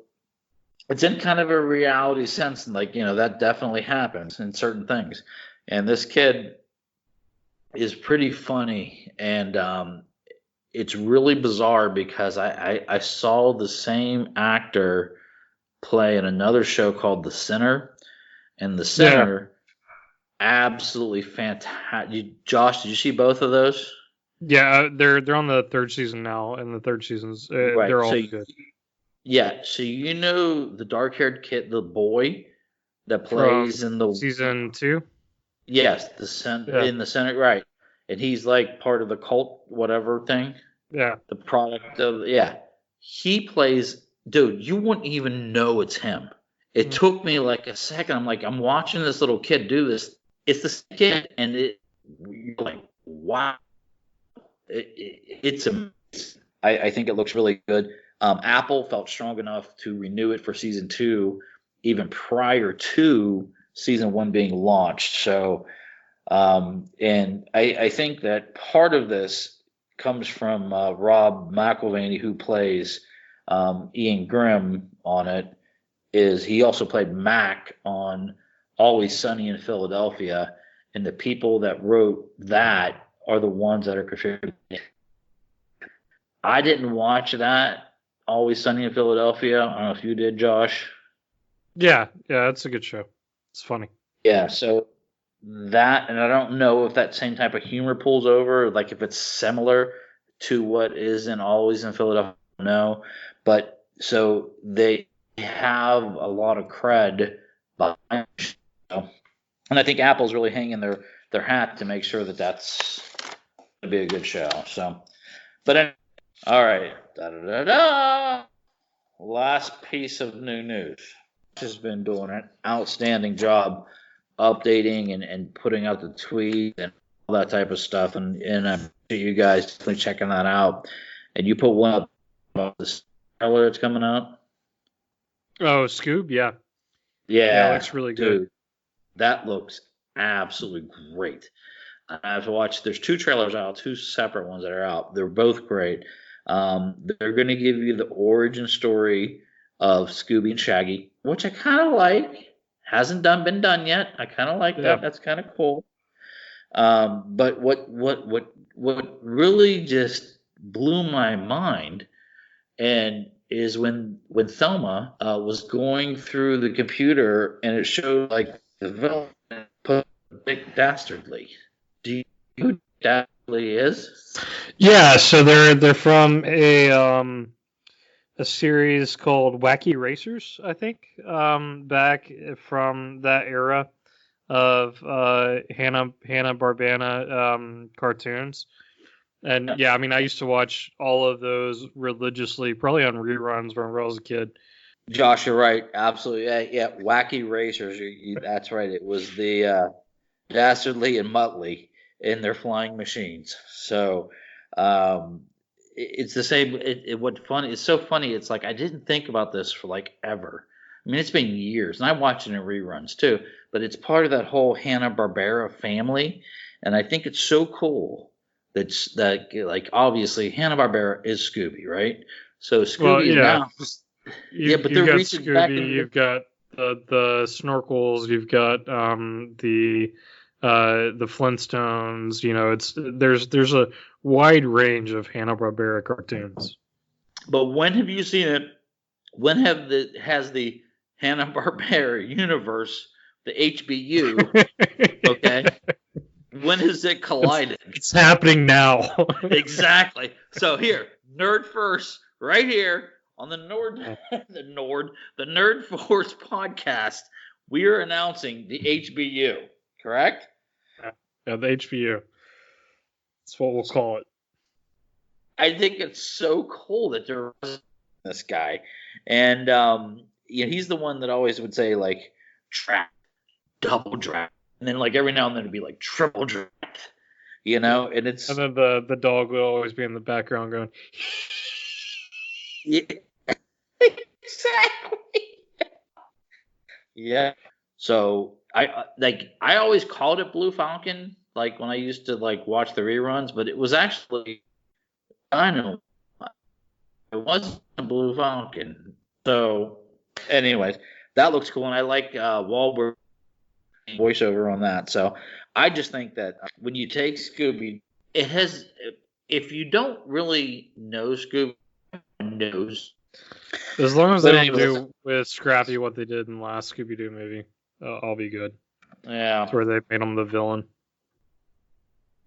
it's in kind of a reality sense, and like, that definitely happens in certain things. And this kid is pretty funny, and it's really bizarre because I saw the same actor play in another show called The Sinner, and The Sinner, absolutely fantastic. Josh, did you see both of those? Yeah, they're on the third season now, and the third season's right. They're all good. Yeah, so the dark-haired kid, the boy that plays in the season 2. Yes, in the Senate, right? And he's like part of the cult, whatever thing. Yeah, the product of he plays. Dude, you wouldn't even know it's him. It took me like a second. I'm like, I'm watching this little kid do this. It's the kid, and you're like, wow, it's amazing. I think it looks really good. Apple felt strong enough to renew it for season 2, even prior to season 1 being launched. So, and I think that part of this comes from Rob McElvaney, who plays Ian Grimm on it. Is he also played Mac on Always Sunny in Philadelphia, and the people that wrote that are the ones that are contributing. I didn't watch that Always Sunny in Philadelphia. I don't know if you did, Josh. Yeah, it's a good show. It's funny. Yeah, so that, and I don't know if that same type of humor pulls over, like if it's similar to what is in Always in Philadelphia. No, but so they have a lot of cred behind the show, and I think Apple's really hanging their hat to make sure that that's going to be a good show. So, but anyway, all right, last piece of new news. Has been doing an outstanding job updating and putting out the tweet and all that type of stuff, and I appreciate you guys definitely checking that out. And you put one up about the trailer that's coming out. Oh, Scoob, yeah. Yeah, it looks really good. That looks absolutely great. I have to watch. There's 2 trailers out, 2 separate ones that are out. They're both great. They're going to give you the origin story of Scooby and Shaggy, which I kind of like. Hasn't been done yet. I kind of like that. That's kind of cool. But what really just blew my mind, and is when Thelma was going through the computer and it showed like the development put Big Dastardly. Do you know who Dastardly is? Yeah, so they're from a series called Wacky Racers, I think, back from that era of Hanna-Barbera cartoons. And yeah, I mean, I used to watch all of those religiously, probably on reruns when I was a kid. Josh, you're right. Absolutely. Yeah. Wacky Racers. That's right. It was the Dastardly and Muttley in their flying machines. So it's the same. It's so funny. It's like I didn't think about this for like ever. I mean, it's been years, and I watch it in reruns too. But it's part of that whole Hanna-Barbera family, and I think it's so cool that like obviously Hanna-Barbera is Scooby, right? So Scooby now. But they're reaching Scooby, back. You've got the Snorkels. You've got the Flintstones. You know, there's a wide range of Hanna-Barbera cartoons. But when have you seen it? When has the Hanna-Barbera universe, the HBU, okay? When has it collided? It's happening now. Exactly. So here, Nerd First, right here on the Nerd Force podcast, we are announcing the HBU, correct? Yeah, the HBU. That's what we'll call it. I think it's so cool that there was this guy, and he's the one that always would say like draft, double draft, and then like every now and then it'd be like triple draft, and it's and then the dog would always be in the background going. Yeah, exactly. Yeah. So I always called it Blue Falcon, like when I used to like watch the reruns, but it was actually it wasn't a Blue Falcon. So, anyways, that looks cool, and I like Wahlberg voiceover on that. So I just think that when you take Scooby, it has. If you don't really know Scooby, knows. As long as they don't do with Scrappy what they did in the last Scooby-Doo movie, I'll be good. Yeah. That's where they made him the villain.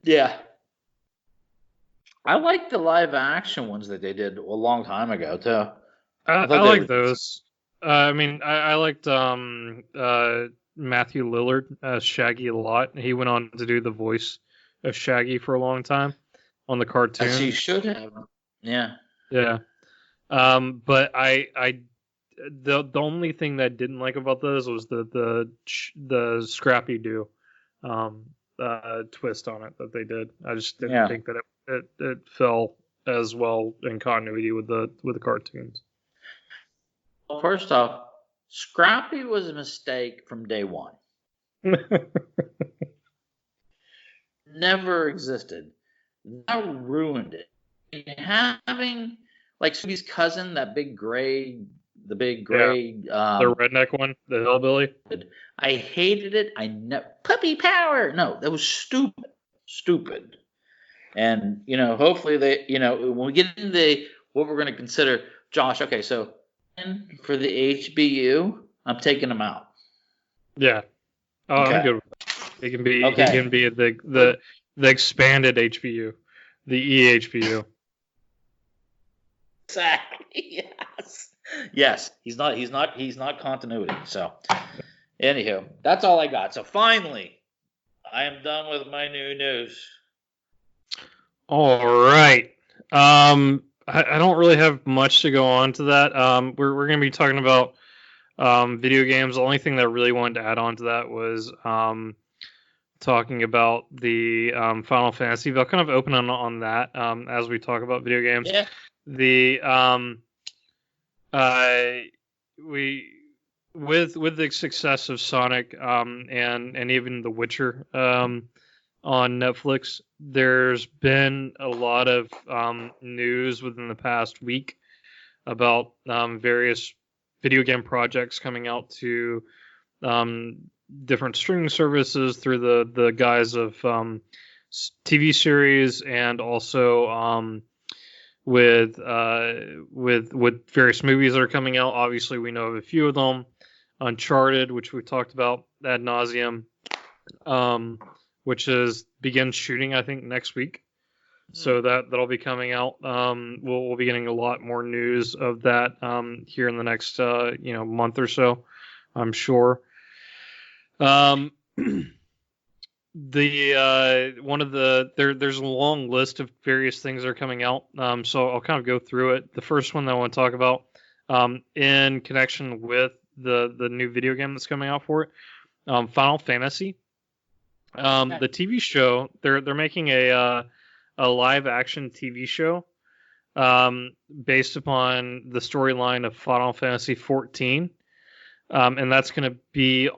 Yeah. I like the live action ones that they did a long time ago too. I like those. I mean, I liked Matthew Lillard as Shaggy a lot. He went on to do the voice of Shaggy for a long time on the cartoon. As he should have. Yeah. Yeah. But the only thing that I didn't like about those was the Scrappy Doo twist on it that they did. I just didn't think that it fell as well in continuity with the cartoons. Well, first off, Scrappy was a mistake from day one. Never existed. That ruined it. Having like Scooby's cousin, the big gray, the redneck one, the hillbilly. I hated it. Puppy power. No, that was stupid. And hopefully they, when we get into what we're going to consider, Josh. Okay, so for the HBU, I'm taking them out. Yeah. Oh, okay. I'm good with that. He can be. Okay. He can be the expanded HBU, the EHBU. Exactly. Yes. He's not continuity. So, anywho, that's all I got. So finally, I am done with my new news. All right. I don't really have much to go on to that. We're going to be talking about video games. The only thing that I really wanted to add on to that was talking about the Final Fantasy. I'll kind of open on that as we talk about video games. Yeah. We with the success of Sonic and even The Witcher on Netflix, there's been a lot of news within the past week about various video game projects coming out to different streaming services through the guise of TV series, and also with various movies that are coming out. Obviously, we know of a few of them. Uncharted, which we talked about ad nauseum, which begins shooting, I think, next week. So that'll be coming out. We'll be getting a lot more news of that here in the next month or so, I'm sure. There's a long list of various things that are coming out. So I'll kind of go through it. The first one that I want to talk about, in connection with the new video game that's coming out for it, Final Fantasy. The TV show, they're making a live action TV show based upon the storyline of Final Fantasy 14. And that's going to be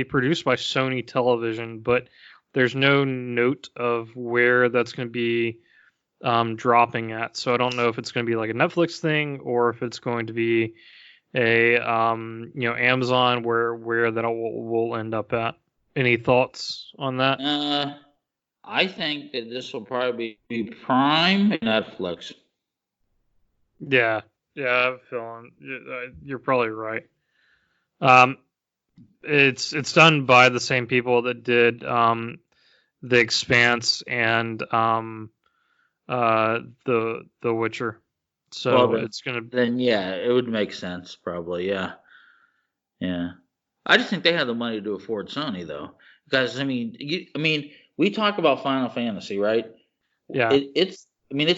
produced by Sony Television, but there's no note of where that's going to be dropping at. So I don't know if it's going to be like a Netflix thing or if it's going to be a Amazon where that will end up at. Any thoughts on that? I think that this will probably be Prime and Netflix. Yeah, I have a feeling you're probably right. It's done by the same people that did The Expanse and the Witcher. So it's gonna. Then yeah, it would make sense probably. Yeah. I just think they have the money to afford Sony though, because we talk about Final Fantasy, right? Yeah. It's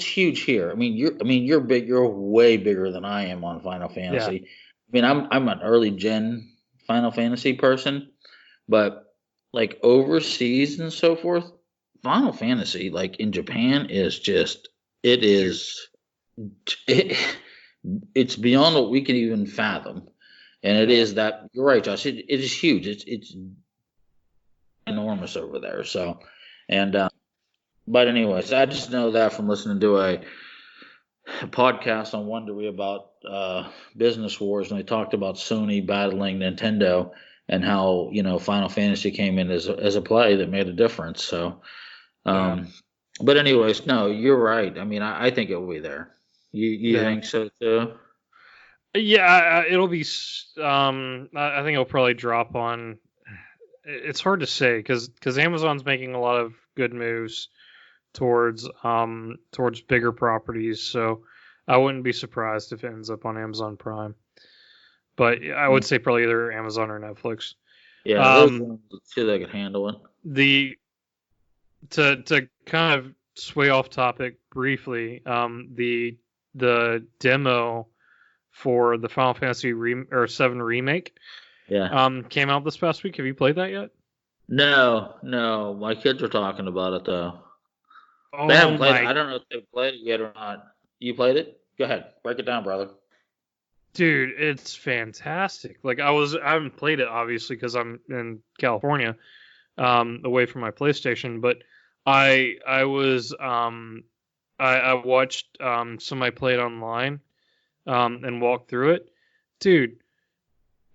huge here. You're big. You're way bigger than I am on Final Fantasy. Yeah. I'm an early gen Final Fantasy person, but like overseas and so forth, Final Fantasy, like in Japan, is just it's beyond what we can even fathom, and it is that you're right, Josh. It is huge. It's enormous over there. So, but anyways, I just know that from listening to a podcast on Wondery about business wars, and they talked about Sony battling Nintendo and how Final Fantasy came in as a play that made a difference. So, but anyways, no, you're right. I think it will be there. You think so too? Yeah, it'll be. I think it'll probably drop on. It's hard to say because Amazon's making a lot of good moves towards bigger properties, so I wouldn't be surprised if it ends up on Amazon Prime. But I would say probably either Amazon or Netflix. Yeah, those ones two that could handle it. To kind of sway off topic briefly, the demo for the Final Fantasy 7 remake came out this past week. Have you played that yet? No, my kids are talking about it though. They haven't played it. I don't know if they've played it yet or not. You played it? Go ahead. Break it down, brother. Dude, it's fantastic. Like I haven't played it obviously because I'm in California, away from my PlayStation, but I watched somebody play it online and walked through it. Dude,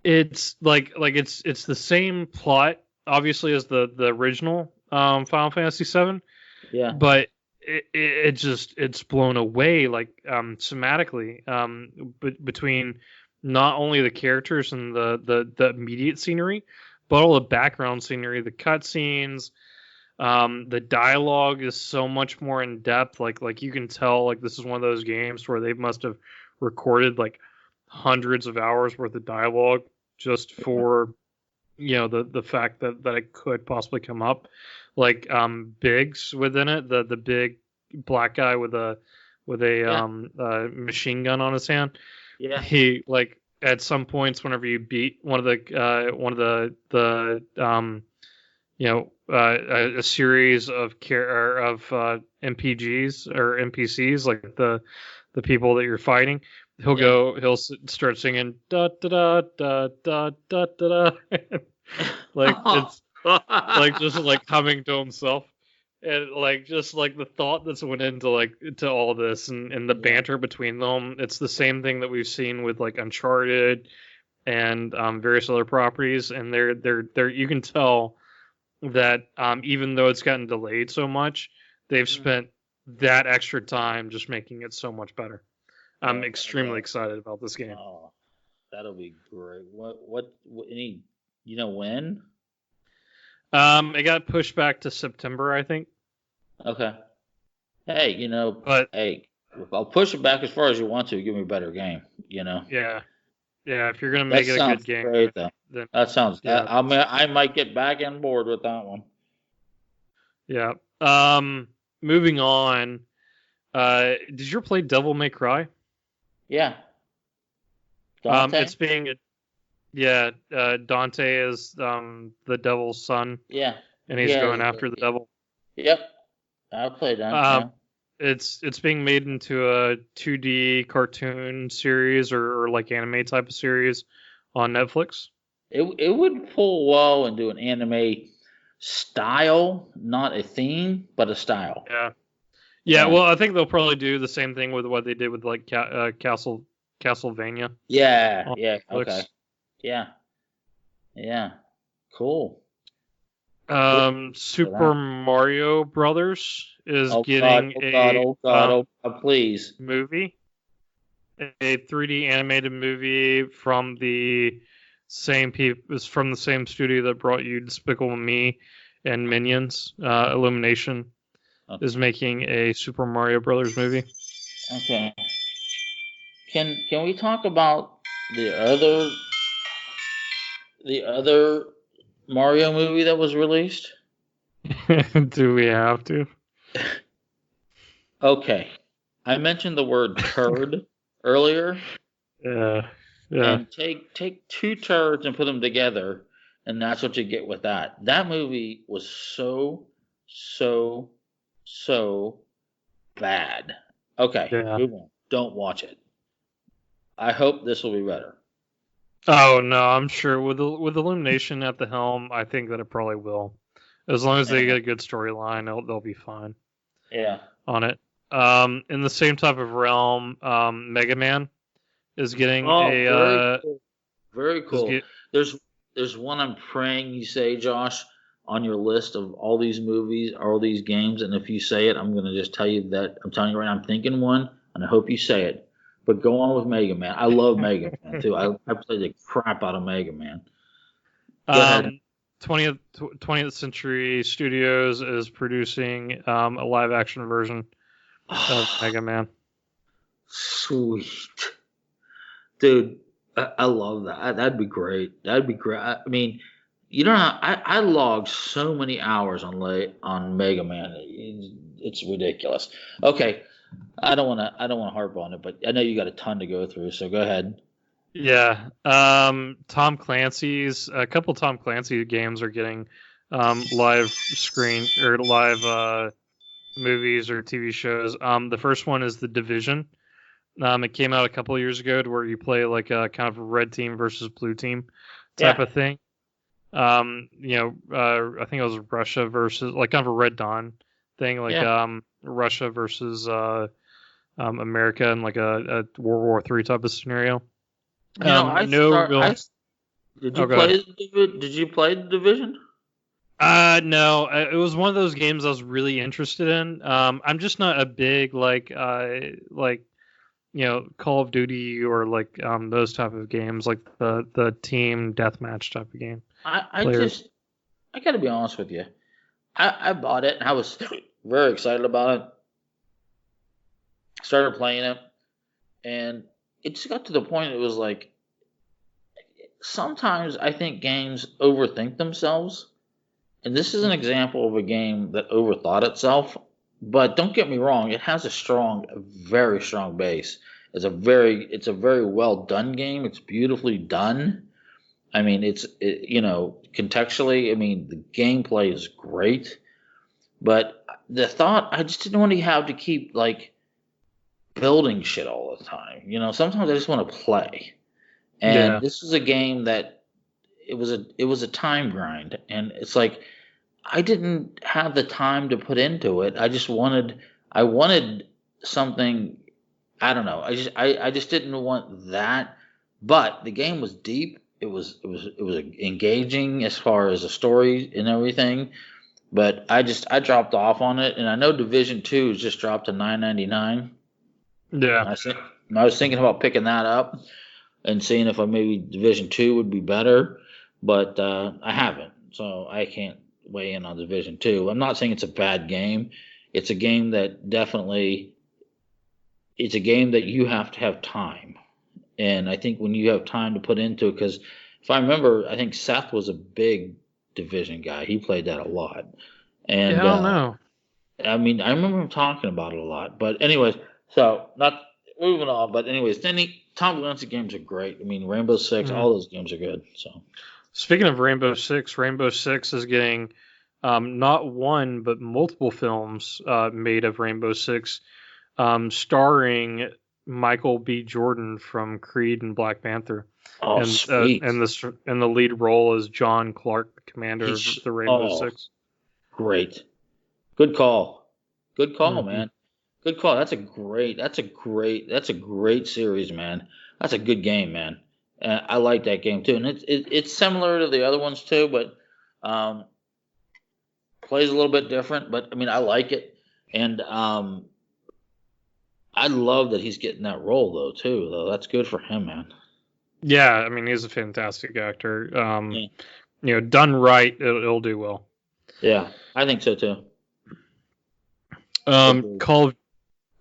it's like it's the same plot obviously as the original Final Fantasy 7. Yeah. But it's blown away like thematically between not only the characters and the immediate scenery, but all the background scenery, the cutscenes, the dialogue is so much more in depth. Like you can tell like this is one of those games where they must have recorded like hundreds of hours worth of dialogue just for the fact that it could possibly come up. Like Biggs within it, the big black guy with a machine gun on his hand. Yeah. He like at some points whenever you beat one of the a series of MPGs or NPCs, like the people that you're fighting, he'll start singing da da da da da da da da, like it's like just like humming to himself, and like just like the thought that's went into like to all this and the banter between them. It's the same thing that we've seen with like Uncharted and various other properties, and they're you can tell that even though it's gotten delayed so much, they've spent that extra time just making it so much better. I'm extremely excited about this game. Oh, that'll be great. What any, when? It got pushed back to September, I think. Okay. Hey, But hey, I'll push it back as far as you want to. Give me a better game, yeah, if you're gonna That make it a sounds good game, great, though. then That sounds. yeah, I might get back on board with that one. yeah. Moving on. Did you ever play Devil May Cry? Yeah. Dante? It's being Dante is the devil's son. Yeah. And he's going after the devil. Yep. I played that. Yeah. It's being made into a 2D cartoon series or like anime type of series on Netflix. It would pull well into an anime style, not a theme, but a style. Yeah. Well, I think they'll probably do the same thing with what they did with like Castlevania. Yeah. Okay. Yeah. Cool. Super Mario Brothers is getting please movie, a 3D animated movie from the same from the same studio that brought you Despicable Me and Minions. Illumination is making a Super Mario Brothers movie. Okay. Can we talk about the other Mario movie that was released? Do we have to? Okay. I mentioned the word turd earlier. Yeah. And take two turds and put them together, and that's what you get with that. That movie was so bad. Okay. Move on. Don't watch it. I hope this will be better. Oh no, I'm sure with Illumination at the helm, I think that it probably will. As long as they get a good storyline, they'll be fine. Yeah. On it. In the same type of realm, Mega Man is getting very cool. There's one I'm praying you say, Josh, on your list of all these movies, all these games, and if you say it, I'm gonna just tell you that I'm telling you right now, I'm thinking one, and I hope you say it. But go on with Mega Man. I love Mega Man too. I played the crap out of Mega Man. Go ahead. 20th Century Studios is producing a live action version of Mega Man. Sweet. Dude, I love that. That'd be great. I mean, you don't know, I logged so many hours on Mega Man. It's ridiculous. Okay. I don't want to harp on it, but I know you got a ton to go through, so go ahead. Yeah. Tom Clancy's a couple Tom Clancy games are getting live screen or live movies or TV shows. The first one is The Division. It came out a couple of years ago to where you play like a kind of a red team versus blue team type of thing. I think it was Russia versus like kind of a Red Dawn thing, like Russia versus America in like a World War III type of scenario. Did you play The Division? No, it was one of those games I was really interested in. I'm just not a big Call of Duty or like those type of games, like the team deathmatch type of game. I got to be honest with you. I bought it and I was very excited about it. Started playing it, and it just got to the point. It was like sometimes I think games overthink themselves, and this is an example of a game that overthought itself. But don't get me wrong; it has a very strong base. It's a very well done game. It's beautifully done. I mean, contextually, I mean, the gameplay is great, but the thought I just didn't want to have to keep like building shit all the time. You know, sometimes I just want to play. And this is a game that it was a time grind, and it's like I didn't have the time to put into it. I wanted something. I don't know. I just didn't want that. But the game was deep. It was engaging as far as the story and everything. But I dropped off on it, and I know Division 2 has just dropped to $9.99. Yeah. I was thinking about picking that up and seeing if maybe Division 2 would be better, but I haven't, so I can't weigh in on Division 2. I'm not saying it's a bad game. It's a game that definitely, it's a game that you have to have time. And I think when you have time to put into it, because if I remember, I think Seth was a big Division guy. He played that a lot. And yeah, I don't know. I mean, I remember him talking about it a lot. But anyways, so not moving on. But anyways, Tom Clancy games are great. I mean, Rainbow Six, all those games are good. So speaking of Rainbow Six is getting not one but multiple films made of Rainbow Six, starring Michael B. Jordan from Creed and Black Panther. Oh, sweet. And the lead role is John Clark, the commander of the Rainbow Six. Great. Good call. Good call, man. Good call. That's a great series, man. That's a good game, man. I like that game too, and it's similar to the other ones too, but plays a little bit different. But I mean, I like it, and I love that he's getting that role though too. Though that's good for him, man. Yeah, I mean, he's a fantastic actor. You know, done right, it'll do well. Yeah, I think so too.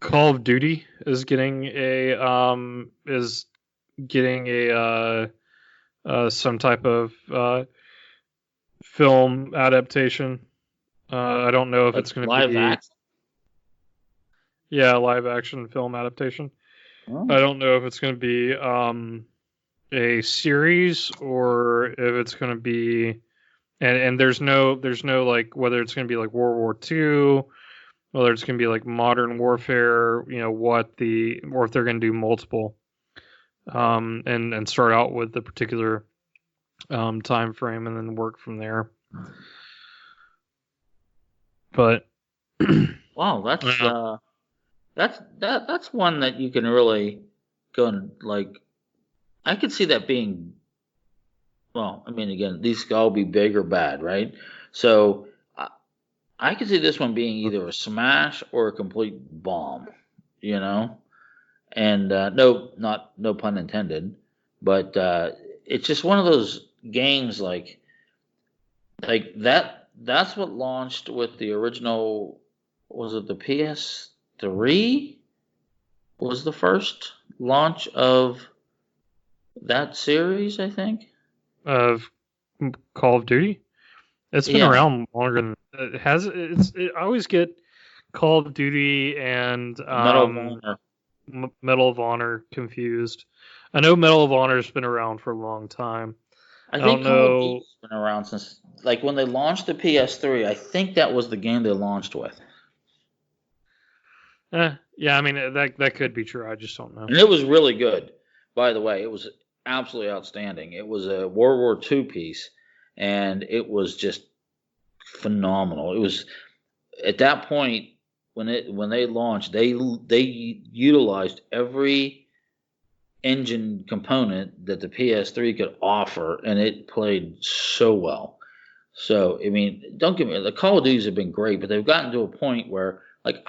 Call of Duty is getting a some type of film adaptation. I don't know if it's going to be live action. Yeah, live action film adaptation. Oh. I don't know if it's going to be a series or if it's going to be, and there's no like whether it's going to be like World War II, whether it's going to be like Modern Warfare, you know, or if they're going to do multiple, and start out with the particular time frame and then work from there. But wow, that's one that you can really go and like. I could see that being. Well, I mean, again, these could all be big or bad, right? So I could see this one being either a smash or a complete bomb, you know. And no pun intended, but it's just one of those games like that. That's what launched with the original. Was it the PS3? Was the first launch of that series, I think. Of Call of Duty? It's been around longer than it has. I always get Call of Duty and Medal of Honor confused. I know Medal of Honor has been around for a long time. I think Call of Duty's been around since like when they launched the PS3. I think that was the game they launched with. Yeah, I mean that could be true. I just don't know. And it was really good, by the way. It was absolutely outstanding. It was a World War II piece, and it was just phenomenal. It was at that point when they launched, they utilized every engine component that the PS3 could offer, and it played so well. So I mean, don't get me. The Call of Duties have been great, but they've gotten to a point where. Like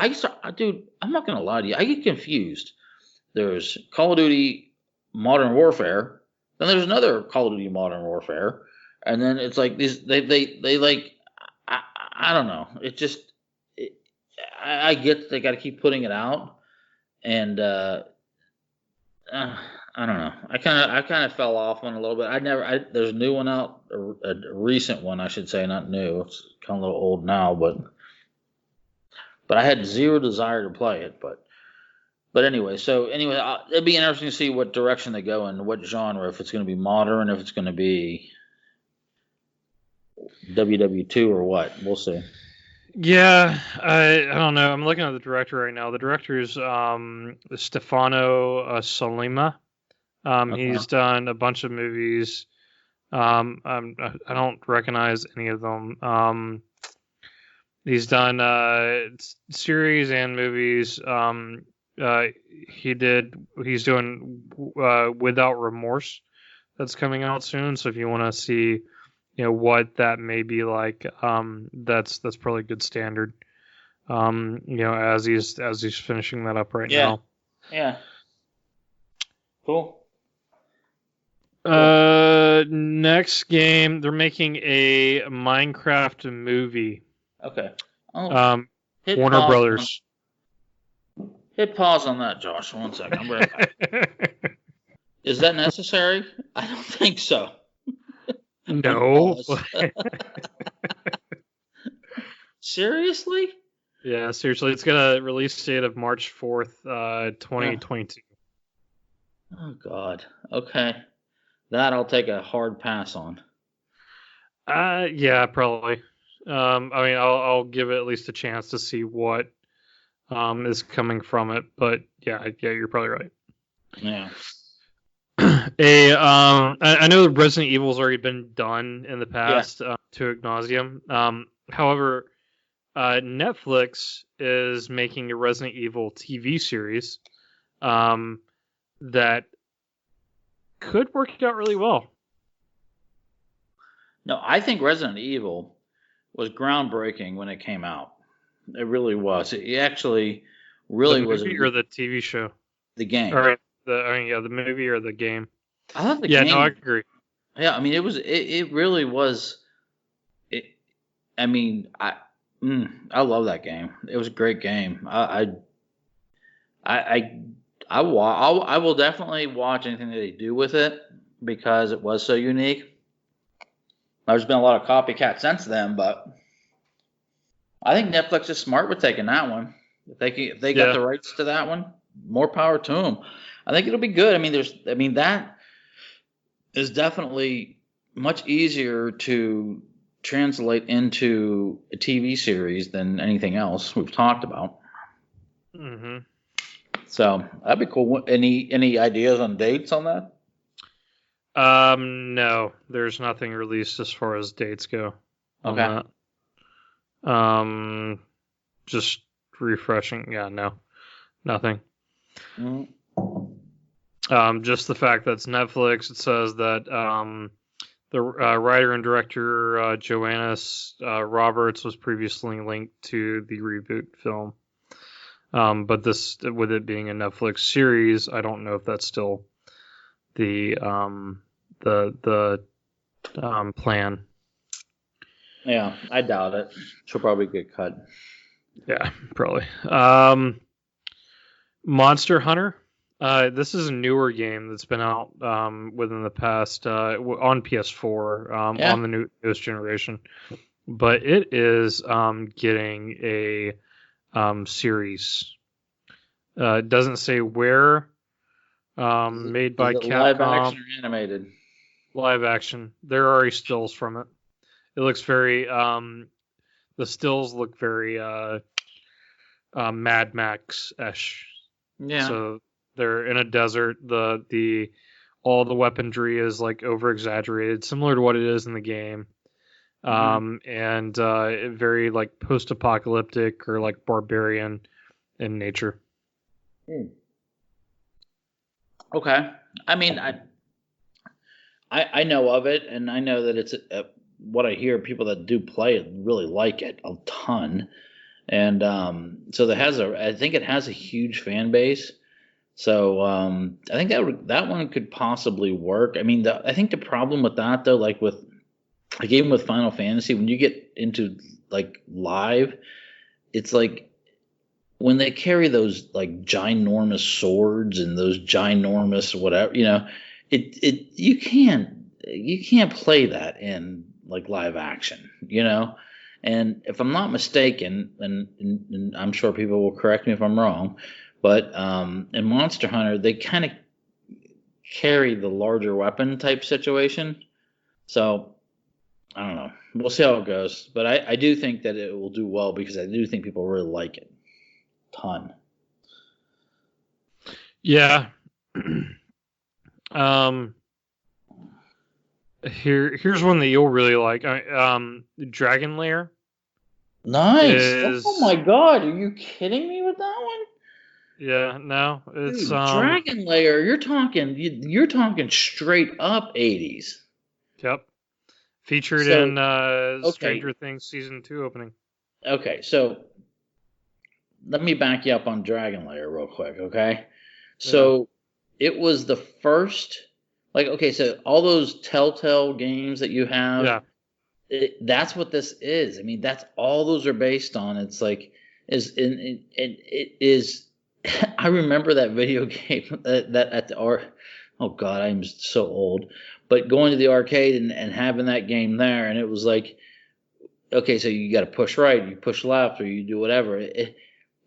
dude, I'm not gonna lie to you. I get confused. There's Call of Duty Modern Warfare, then there's another Call of Duty Modern Warfare, and then it's like these. They like. I don't know. It just. I get they got to keep putting it out, and I don't know. I kind of fell off on a little bit. There's a new one out, a recent one, I should say, not new. It's kind of a little old now, but I had zero desire to play it. But anyway, it'd be interesting to see what direction they go in, what genre, if it's going to be modern, if it's going to be WW2 or what. We'll see. Yeah, I don't know. I'm looking at the director right now. The director's Stefano Sollima. Okay. He's done a bunch of movies. I don't recognize any of them. He's done series and movies. Uh, he's doing Without Remorse, that's coming out soon. So if you want to see, what that may be like, that's probably good standard. As he's finishing that up right Yeah. now. Yeah. Cool. Cool. Next game, they're making a Minecraft movie. Okay. Oh, Um, hit Warner pause. Brothers. Hit pause on that, Josh. 1 second. I'm right back. Is that necessary? I don't think so. No. Seriously? Yeah, seriously, it's got a release date of March 4th, 2022. Oh God. Okay. That I'll take a hard pass on. Yeah, probably. I mean, I'll give it at least a chance to see what is coming from it, but yeah, you're probably right. Yeah. I know Resident Evil's already been done in the past to ad nauseum. However, Netflix is making a Resident Evil TV series that could work out really well. No, I think Resident Evil was groundbreaking when it came out. It really was. It actually really was. The movie or the TV show? The game. All right. The movie or the game? I thought the game. Yeah, no, I agree. Yeah, I mean, it was. It really was. I mean, I love that game. It was a great game. I will definitely watch anything that they do with it because it was so unique. There's been a lot of copycat since then, but I think Netflix is smart with taking that one. If they got the rights to that one, more power to them. I think it'll be good. I mean that is definitely much easier to translate into a TV series than anything else we've talked about. Mm-hmm. So that'd be cool. Any ideas on dates on that? No, there's nothing released as far as dates go on that. Just refreshing. Yeah, no, nothing. Mm-hmm. Just the fact that it's Netflix. It says that the writer and director Joannis Roberts was previously linked to the reboot film. But this, with it being a Netflix series, I don't know if that's still the plan. Yeah, I doubt it. She'll probably get cut. Yeah, probably. Monster Hunter. This is a newer game that's been out within the past on PS4 on the newest generation, but it is getting a series. It doesn't say where. Made by Capcom. Live action or animated? Live action. There are already stills from it. It looks very. The stills look very Mad Max-ish. Yeah. So they're in a desert. All the weaponry is like over exaggerated, similar to what it is in the game. And very like post-apocalyptic or like barbarian in nature. Okay. I mean, I know of it, and I know that it's what I hear people that do play it really like it a ton, and so I think it has a huge fan base. So I think that one could possibly work. I mean, I think the problem with that though, like even with Final Fantasy, when you get into like live, it's like when they carry those like ginormous swords and those ginormous whatever, you can't play that in like live action, And if I'm not mistaken, and I'm sure people will correct me if I'm wrong, but in Monster Hunter, they kind of carry the larger weapon type situation. So I don't know. We'll see how it goes. But I do think that it will do well because I do think people really like it. Ton. Yeah. Here's one that you'll really like. Dragon Lair. Nice. Oh my god, are you kidding me with that one? Yeah, no, it's Dude, Dragon Lair. You're talking straight up 80s. Yep. Featured in Stranger Things season 2 opening. Okay, so let me back you up on Dragon Lair real quick, okay? So it was the first, like, okay, so all those Telltale games that you have, that's what this is. I mean, that's all those are based on. It's like, it is. I remember that video game that at the oh god, I'm so old. But going to the arcade and having that game there, and it was like, okay, so you got to push right, you push left, or you do whatever.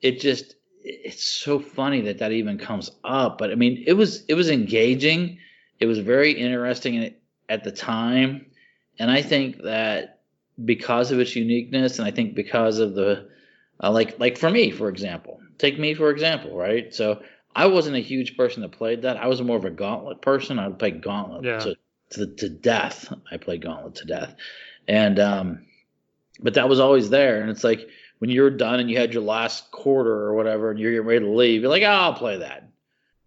It's so funny that even comes up. But I mean, it was engaging. It was very interesting at the time, and I think that because of its uniqueness, and I think because of the like for me, for example, take me for example, right? So I wasn't a huge person that played that. I was more of a Gauntlet person. I would play Gauntlet to death. I played Gauntlet to death, and but that was always there. And it's like when you were done and you had your last quarter or whatever, and you're ready to leave, you're like, oh, I'll play that.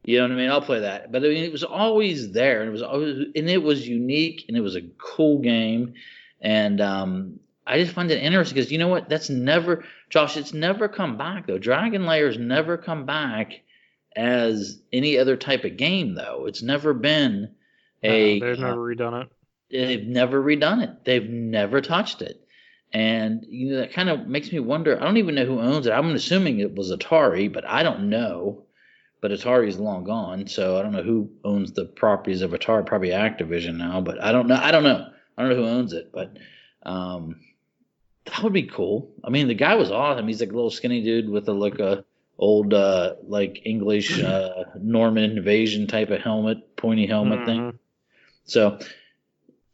You know what I mean? I'll play that. But I mean, it was always there, and it was unique, and it was a cool game, and I just find it interesting because you know what? That's never, Josh. It's never come back though. Dragon Layer's never come back as any other type of game though. It's never been they've never redone it. They've never redone it. They've never touched it. And you know that kind of makes me wonder. I don't even know who owns it. I'm assuming it was Atari, but I don't know. But Atari's long gone, so I don't know who owns the properties of Atari. Probably Activision now, but I don't know. I don't know who owns it, but that would be cool. I mean, the guy was awesome. He's like a little skinny dude with a old like English Norman invasion type of helmet, pointy helmet thing. So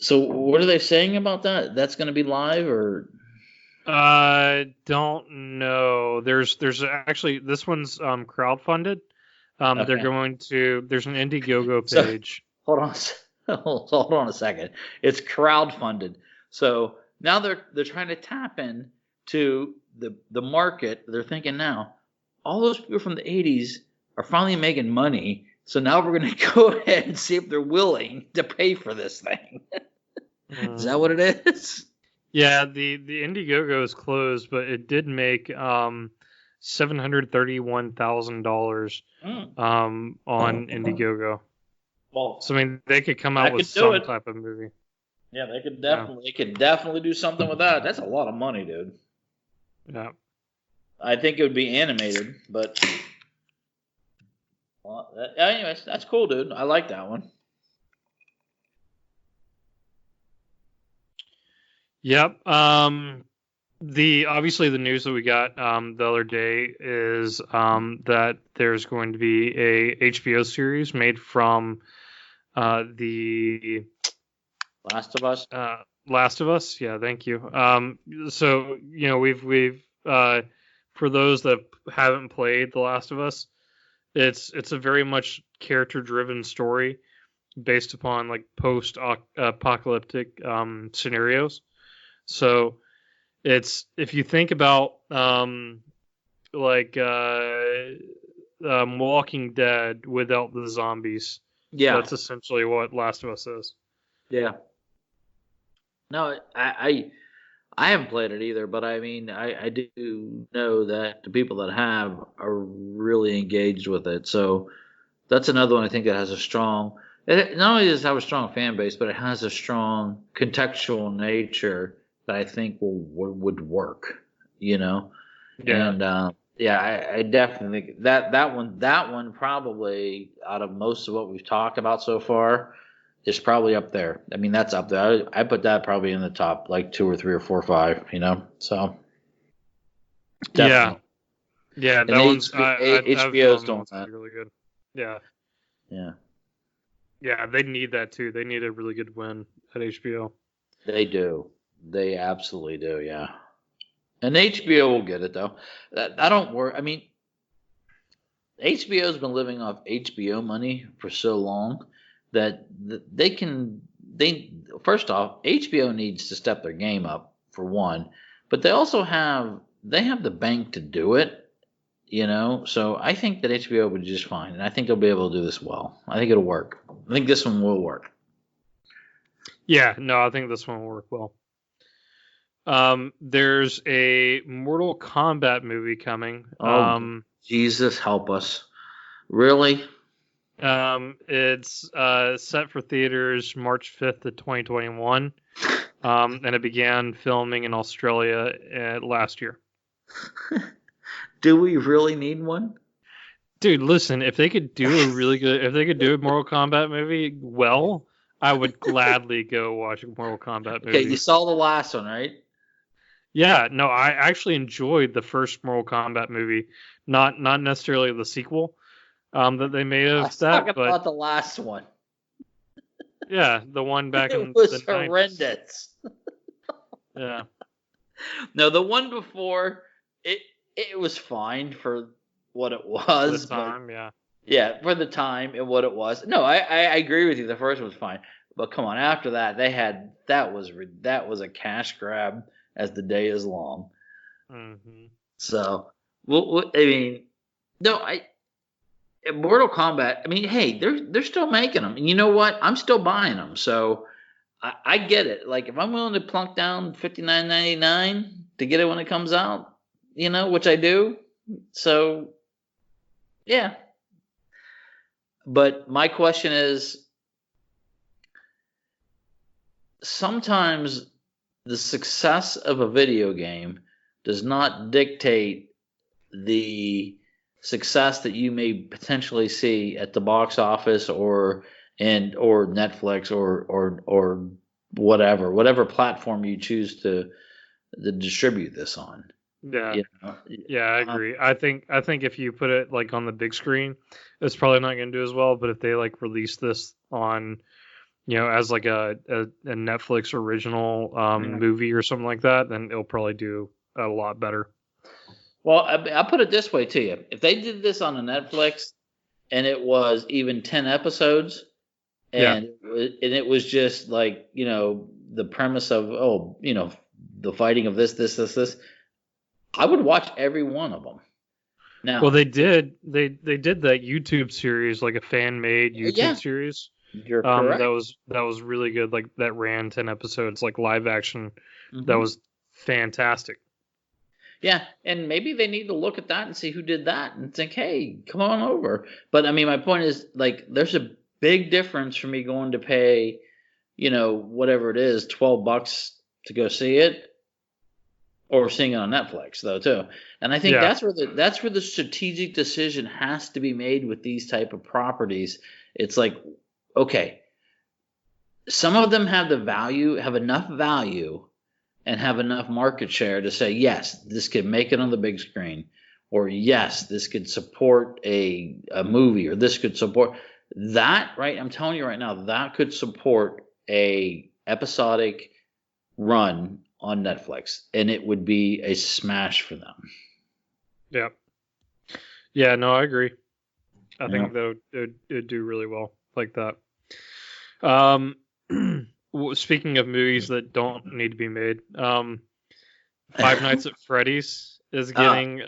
what are they saying about that? That's going to be live or? I don't know. There's actually this one's crowdfunded. Okay. They're going to. There's an Indiegogo page. So, hold on a second. It's crowdfunded. So now they're trying to tap in to the market. They're thinking now, all those people from the 80s are finally making money. So now we're going to go ahead and see if they're willing to pay for this thing. Is that what it is? Yeah, the Indiegogo is closed, but it did make $731,000 on Indiegogo. Well, so I mean, they could come out with some type of movie. Yeah, they could definitely do something with that. That's a lot of money, dude. Yeah. I think it would be animated, but well, anyways, that's cool, dude. I like that one. Yep. Obviously the news that we got the other day is that there's going to be a HBO series made from the Last of Us. Last of Us. Yeah, thank you. So you know we've for those that haven't played The Last of Us, it's a very much character-driven story based upon like post-apocalyptic scenarios. So it's if you think about Walking Dead without the zombies. Yeah, that's essentially what Last of Us is. Yeah. No, I haven't played it either, but I mean, I do know that the people that have are really engaged with it. So that's another one I think that has a strong. It not only does it have a strong fan base, but it has a strong contextual nature that I think would work. You know. Yeah. And I definitely think that one probably out of most of what we've talked about so far. It's probably up there. I mean, that's up there. I put that probably in the top, like 2 or 3 or 4 or 5. You know, so definitely. Yeah. That one's HBO's doing that. Really good. Yeah. Yeah. Yeah, they need that too. They need a really good win at HBO. They do. They absolutely do, yeah. And HBO will get it though. I don't worry. I mean, HBO's been living off HBO money for so long that they can. They first off, HBO needs to step their game up for one, but they have the bank to do it. So I think that HBO would be just fine, and I think they'll be able to do this well. I think it'll work. I think this one will work. Yeah, no, I think this one will work well. There's a Mortal Kombat movie coming. Oh, Jesus help us. Really? It's set for theaters March 5th of 2021. And it began filming in Australia last year. Do we really need one? Dude, listen, if they could do a Mortal Kombat movie well, I would gladly go watch a Mortal Kombat movie. Okay, you saw the last one, right? Yeah, no, I actually enjoyed the first Mortal Kombat movie, not necessarily the sequel that they made of that. Talking about the last one. Yeah, the one back in the 90s. It was horrendous. Yeah. No, the one before it was fine for what it was. For the time, yeah. Yeah, for the time and what it was. No, I agree with you. The first one was fine, but come on, after that that was a cash grab as the day is long. Mm-hmm. So, I mean, no, Mortal Kombat. I mean, hey, they're still making them, and you know what? I'm still buying them. So, I get it. Like, if I'm willing to plunk down $59.99 to get it when it comes out, which I do. So, yeah. But my question is, sometimes the success of a video game does not dictate the success that you may potentially see at the box office or Netflix or whatever platform you choose to distribute this on. Yeah. Yeah, I agree. I think if you put it like on the big screen, it's probably not going to do as well. But if they like release this on, as like a Netflix original movie or something like that, then it'll probably do a lot better. Well, I'll put it this way to you: if they did this on a Netflix and it was even 10 episodes, and it was just like the premise of the fighting of this. I would watch every one of them. Now, well, they did that YouTube series, like a fan made YouTube series. You're correct. That was really good. Like that ran 10 episodes, like live action. Mm-hmm. That was fantastic. Yeah, and maybe they need to look at that and see who did that and think, hey, come on over. But I mean, my point is, like, there's a big difference for me going to pay, whatever it is, $12 to go see it, or seeing it on Netflix though too. And I think that's where the strategic decision has to be made with these type of properties. It's like, okay, some of them have enough value and have enough market share to say, yes, this could make it on the big screen, or yes, this could support a movie, or this could support that, right? I'm telling you right now, that could support a episodic run on Netflix, and it would be a smash for them. Yeah. Yeah, no, I agree. I think it'd do really well like that. Speaking of movies that don't need to be made, Five Nights at Freddy's is getting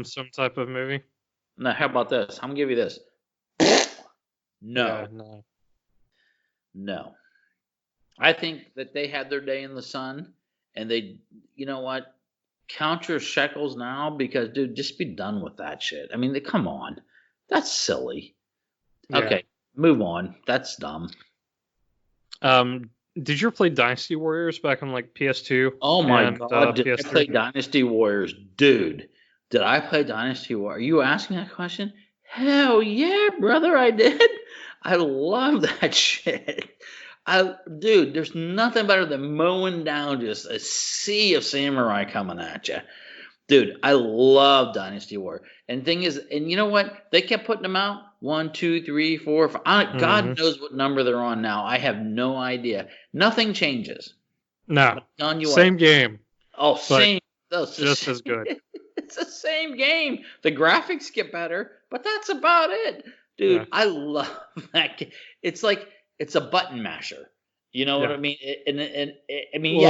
some type of movie. Now, how about this? I'm gonna give you this. No. Yeah, no. I think that they had their day in the sun, and they, you know what? Count your shekels now, because, dude, just be done with that shit. I mean, come on. That's silly. Yeah. Okay, move on. That's dumb. Did you ever play Dynasty Warriors back on like PS2? Oh my god, did PS3? I play Dynasty Warriors? Dude, did I play Dynasty Warriors? Are you asking that question? Hell yeah, brother, I did. I love that shit. Dude, there's nothing better than mowing down just a sea of samurai coming at you. Dude, I love Dynasty Warriors. And the thing is, and you know what? They kept putting them out. 1, 2, 3, 4, 5. God knows what number they're on now. I have no idea. Nothing changes. No. Same game. Oh, same. Just as good. It's the same game. The graphics get better, but that's about it. Dude, yeah. I love that game. It's like it's a button masher. You know what I mean? And I mean,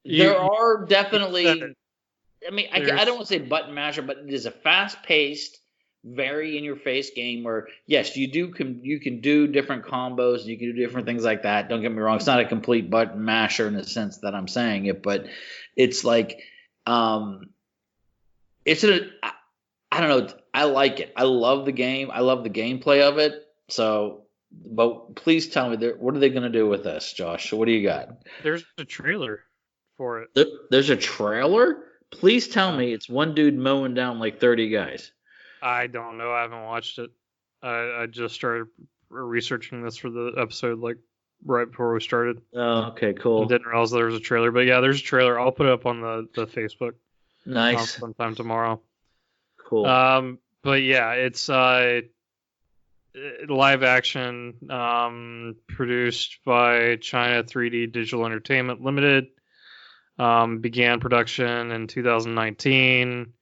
there are definitely. I mean, I don't want to say button masher, but it is a fast-paced, very in-your-face game where, yes, you can do different combos, and you can do different things like that. Don't get me wrong; it's not a complete button masher in the sense that I'm saying it, but it's like, it's I don't know. I like it. I love the game. I love the gameplay of it. So, but please tell me, what are they going to do with this, Josh? What do you got? There's a trailer for it. There's a trailer? Please tell me it's one dude mowing down like 30 guys. I don't know. I haven't watched it. I just started researching this for the episode like right before we started. Oh, okay, cool. I didn't realize there was a trailer, but yeah, there's a trailer. I'll put it up on the Facebook. Nice. Sometime tomorrow. Cool. But yeah, it's live action, produced by China 3D Digital Entertainment Limited. Began production in 2019.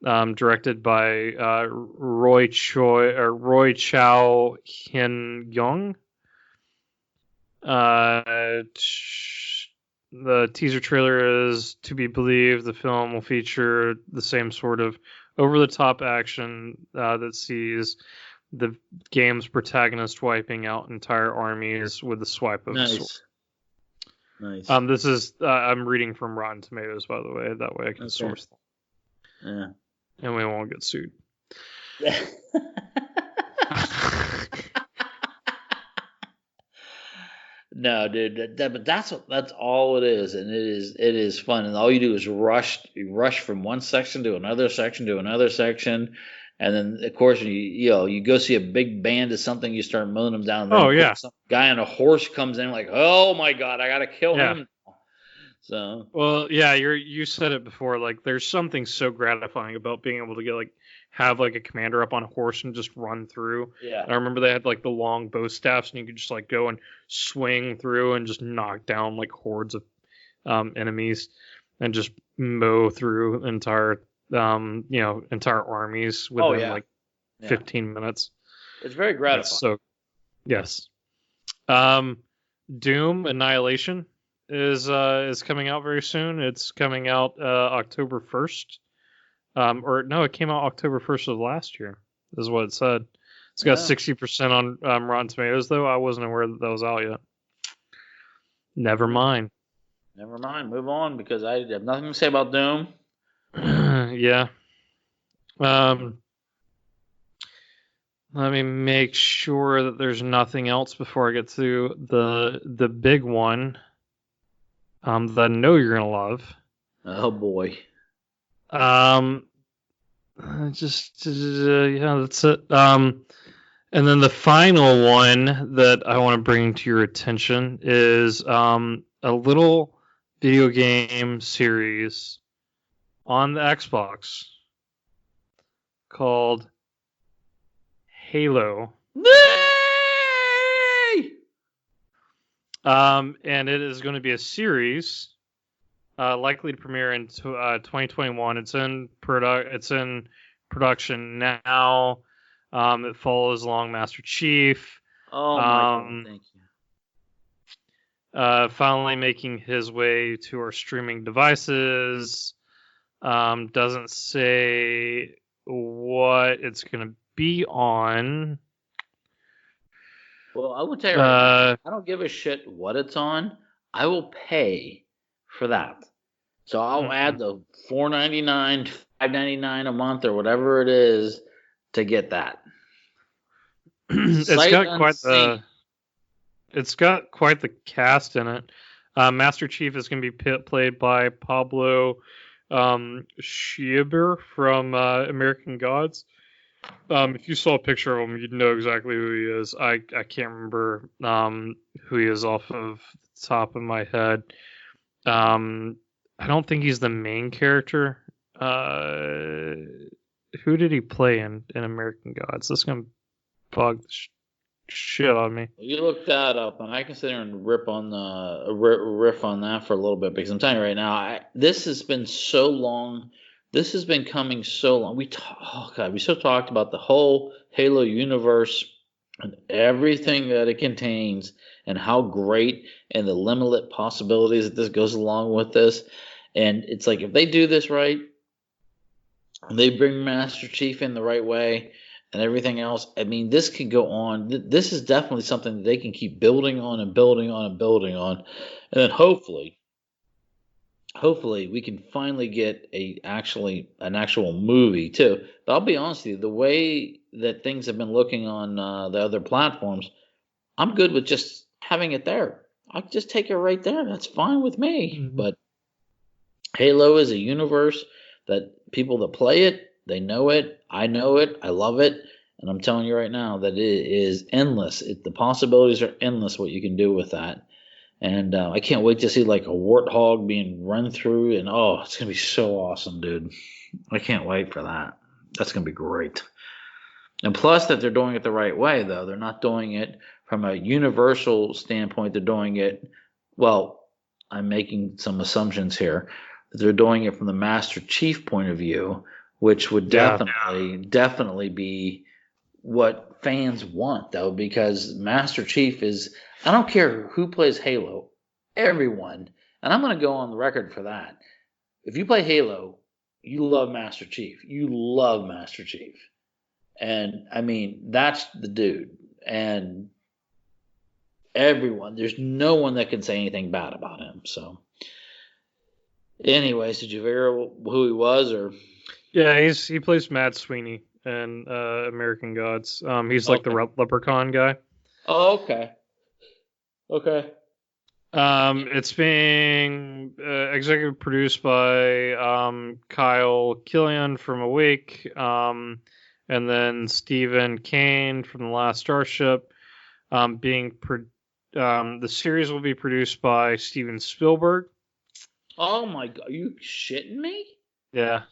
Directed by Roy Chow Hin Young. The teaser trailer is to be believed. The film will feature the same sort of over-the-top action that sees the game's protagonist wiping out entire armies with a swipe of a sword. Nice. This is I'm reading from Rotten Tomatoes, by the way. That way I can source them. Yeah. And we won't get sued. No, dude. But that's all it is, and it is fun. And all you do is rush from one section to another section to another section, and then of course you go see a big band of something, you start mowing them down. Oh yeah. Some guy on a horse comes in like, oh my god, I gotta kill him. So. Well, yeah, you said it before. Like, there's something so gratifying about being able to have a commander up on a horse and just run through. Yeah. I remember they had the long bow staffs, and you could just go and swing through and just knock down hordes of enemies and just mow through entire armies within 15 minutes. It's very gratifying. Yes. Doom Annihilation is coming out very soon. It's coming out October 1st. It came out October 1st of last year, is what it said. It's got 60% on Rotten Tomatoes, though. I wasn't aware that was out yet. Never mind. Move on, because I have nothing to say about Doom. Yeah. Let me make sure that there's nothing else before I get to the big one that I know you're going to love. Oh, boy. That's it. And then the final one that I want to bring to your attention is a little video game series on the Xbox called Halo. Yay! And it is going to be a series. Likely to premiere in 2021. It's in production now. It follows along Master Chief. Oh my God! Thank you. Finally making his way to our streaming devices. Doesn't say what it's gonna be on. Well, I will tell you right now, I don't give a shit what it's on. I will pay for that. So I'll add the $4.99, $5.99 a month, or whatever it is, to get that. It's got quite the cast in it. Master Chief is going to be played by Pablo Schreiber from American Gods. If you saw a picture of him, you'd know exactly who he is. I can't remember who he is off of the top of my head. I don't think he's the main character. Who did he play in American Gods? This is gonna bug shit on me. You look that up, and I can sit there and riff on that for a little bit because I'm telling you right now, this has been so long. This has been coming so long. Oh god, we so talked about the whole Halo universe and everything that it contains, and how great and the limitless possibilities that this goes along with this. And it's like if they do this right, they bring Master Chief in the right way and everything else. I mean, this can go on. This is definitely something that they can keep building on and building on and building on. And then hopefully we can finally get an actual movie too. But I'll be honest with you, the way that things have been looking on the other platforms, I'm good with just having it there. I'll just take it right there. That's fine with me. Mm-hmm. But Halo is a universe that people that play it, they know it. I know it. I love it. And I'm telling you right now that it is endless. The possibilities are endless what you can do with that. And I can't wait to see like a warthog being run through. And oh, it's going to be so awesome, dude. I can't wait for that. That's going to be great. And plus that they're doing it the right way, though. They're not doing it from a universal standpoint. They're doing it, well, I'm making some assumptions here. They're doing it from the Master Chief point of view, which would definitely be what fans want, though, because Master Chief is, I don't care who plays Halo, everyone, and I'm going to go on the record for that. If you play Halo, you love Master Chief. You love Master Chief. And, I mean, that's the dude. And everyone, there's no one that can say anything bad about him, so. Anyways, did you figure out who he was, or? Yeah, he plays Matt Sweeney in American Gods. He's like the leprechaun guy. Oh, okay. Okay. It's being executive produced by Kyle Killian from Awake, and then Stephen Kane from The Last Starship. The series will be produced by Steven Spielberg. Oh my god, are you shitting me? Yeah.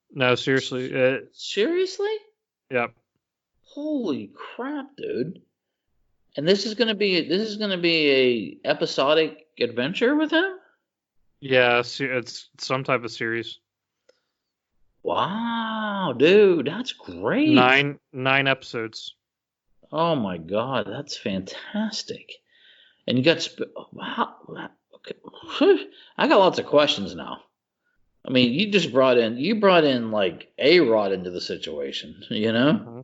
No, seriously. Seriously? Yep. Holy crap, dude. And this is gonna be a episodic adventure with him? Yeah, it's some type of series. Wow, dude, that's great. 9 episodes. Oh my god, that's fantastic. And you got okay. I got lots of questions now. I mean, you brought in like A-Rod into the situation, you know? Mm-hmm.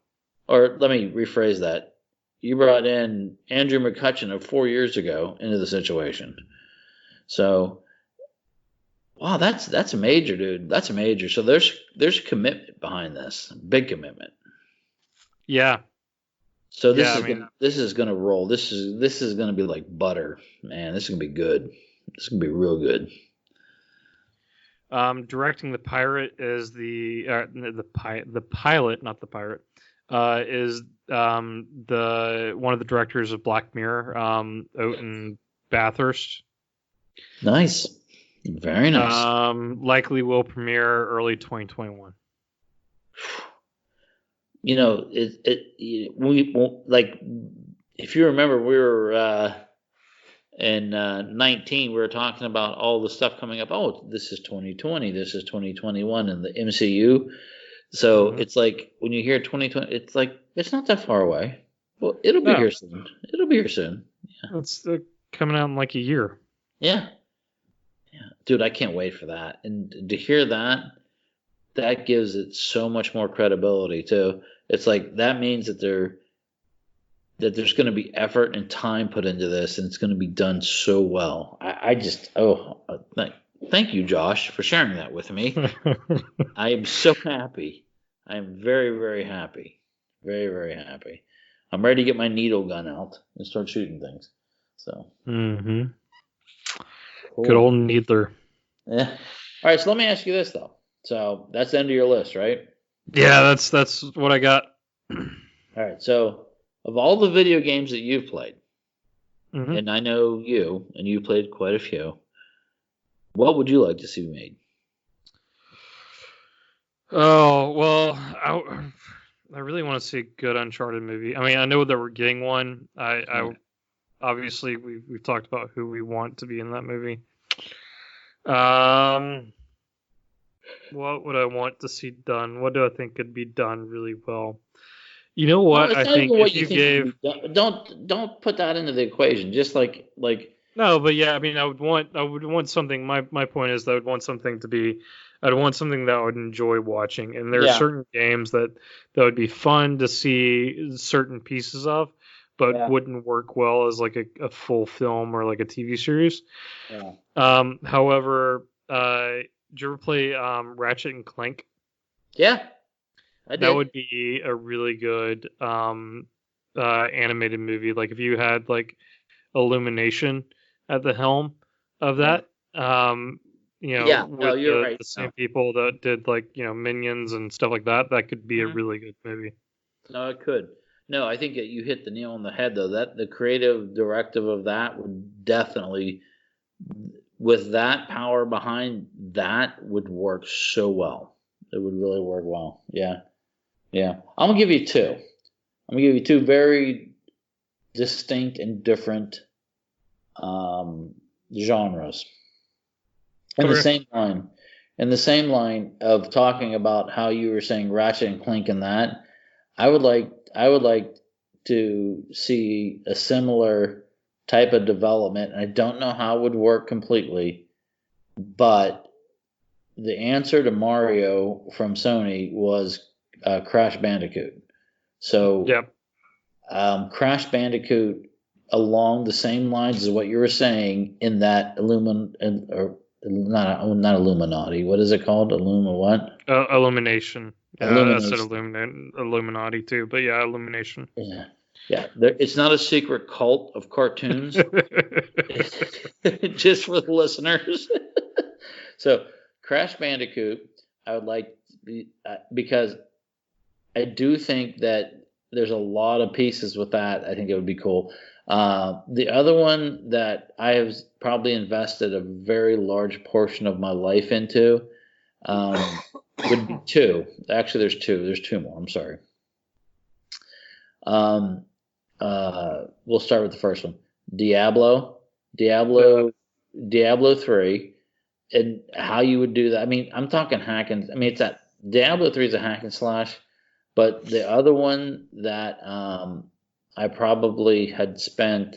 Or let me rephrase that. You brought in Andrew McCutcheon of 4 years ago into the situation. So, wow, that's major, dude. That's major. So there's commitment behind this. Big commitment. Yeah. So this is gonna roll. This is gonna be like butter, man. This is gonna be good. This is gonna be real good. Directing the pirate is the pilot, not the pirate. Is the one of the directors of Black Mirror, Oten Bathurst. Nice, very nice. Likely will premiere early 2021. You know, we like if you remember, we were in 19. We were talking about all the stuff coming up. Oh, this is 2020. This is 2021 in the MCU. So it's like when you hear 2020, it's like it's not that far away. Well, it'll be here soon. It'll be here soon. Yeah. It's coming out in like a year. Yeah. Yeah, dude, I can't wait for that. And to hear that gives it so much more credibility too. It's like that means that there's going to be effort and time put into this, and it's going to be done so well. Thank you, Josh, for sharing that with me. I am so happy. I am very, very happy. Very, very happy. I'm ready to get my needle gun out and start shooting things. So. Mm-hmm. Cool. Good old needler. Yeah. All right. So let me ask you this though. So that's the end of your list, right? Yeah, that's what I got. All right. So of all the video games that you've played, and I know you, and you played quite a few, what would you like to see made? Oh, well, I really want to see a good Uncharted movie. I mean, I know that we're getting one. I obviously we've talked about who we want to be in that movie. What would I want to see done? What do I think could be done really well? You know No, what? it's I not think even what if you you think could gave be done. Don't put that into the equation. Just like no, but yeah, I mean, I would want something. My point is that I would want something to be, I'd want something that I would enjoy watching. And there are yeah, certain games that would be fun to see certain pieces of, but yeah, wouldn't work well as like a full film or like a TV series. yeah, However, did you ever play Ratchet and Clank? yeah. I That did. would be a really good animated movie. Like if you had like Illumination at the helm of Yeah, that. yeah. No, With you're the right. same No, people that did like Minions and stuff like that, that could be a hmm really good movie. no, it could. No, I think that you hit the nail on the head though. That the creative directive of that would definitely, with that power behind that, would work so well. It would really work well. Yeah, yeah. I'm gonna give you two. I'm gonna give you two very distinct and different um, genres. In the Okay. same line, in the same line of talking about how you were saying Ratchet and Clank and that, I would like to see a similar type of development. I don't know how it would work completely, but the answer to Mario from Sony was Crash Bandicoot. So Yep. Crash Bandicoot along the same lines as what you were saying in that or not Illuminati. What is it called? What? Illumination. Yeah, I said Illumination. Illuminati too, but yeah, Illumination. Yeah, yeah. It's not a secret cult of cartoons. Just for the listeners. So Crash Bandicoot, I would like because I do think that there's a lot of pieces with that. I think it would be cool. The other one that I have probably invested a very large portion of my life into would be two. Actually, there's two. There's two more. I'm sorry. Um, we'll start with the first one. Diablo, Yeah. Diablo, Diablo 3, and how you would do that. I mean, I'm talking hack and. I mean, it's that Diablo 3 is a hack and slash. But the other one that I probably had spent,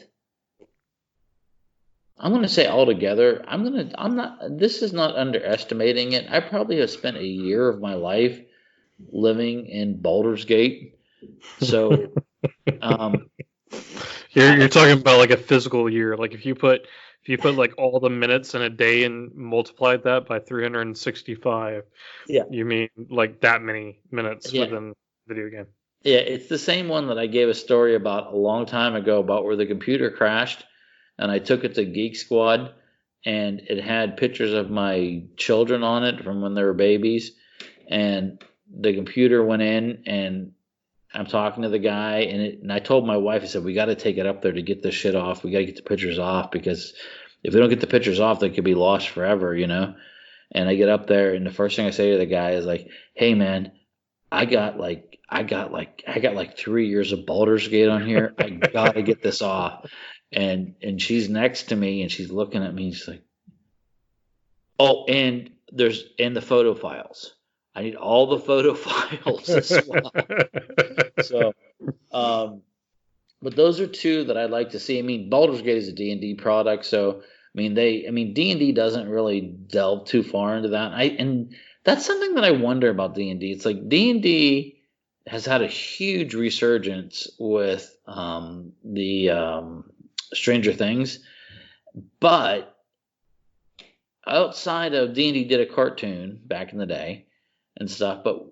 I'm going to say altogether, I'm not, this is not underestimating it. I probably have spent a year of my life living in Baldur's Gate. So, um, You're I, talking about like a physical year. Like if you put like all the minutes in a day and multiplied that by 365, yeah, you mean like that many minutes yeah, within video game. yeah, it's the same one that I gave a story about a long time ago about where the computer crashed and I took it to Geek Squad and it had pictures of my children on it from when they were babies and the computer went in and I'm talking to the guy and I told my wife, I said, we got to take it up there to get this shit off. We got to get the pictures off because if we don't get the pictures off, they could be lost forever. And I get up there and the first thing I say to the guy is like, hey man, I got like 3 years of Baldur's Gate on here. I gotta get this off. And she's next to me and she's looking at me and she's like, oh, and the photo files. I need all the photo files as well. So but those are two that I'd like to see. I mean, Baldur's Gate is a D&D product, so D&D doesn't really delve too far into that. And that's something that I wonder about D&D. It's like D&D has had a huge resurgence with the Stranger Things, but outside of D&D did a cartoon back in the day and stuff, but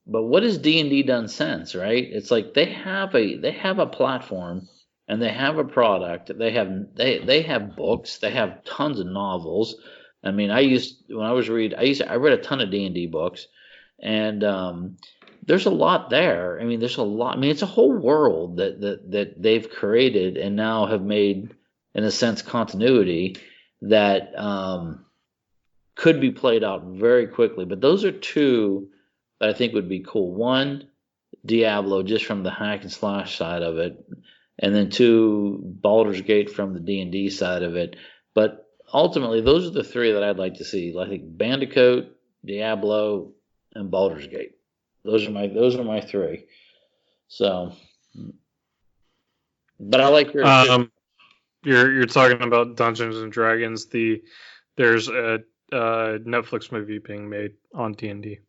what has D&D done since, right? It's like they have a platform and they have a product. They have books, they have tons of novels. I mean, I read a ton of D&D books and there's a lot there. I mean, there's a lot. I mean, it's a whole world that they've created and now have made in a sense continuity that could be played out very quickly. But those are two that I think would be cool. One, Diablo, just from the hack and slash side of it, and then two, Baldur's Gate from the D&D side of it. But ultimately, those are the three that I'd like to see. I think Bandicoot, Diablo, and Baldur's Gate. Those are my three. So, but I like your. You're talking about Dungeons and Dragons. There's a Netflix movie being made on D&D,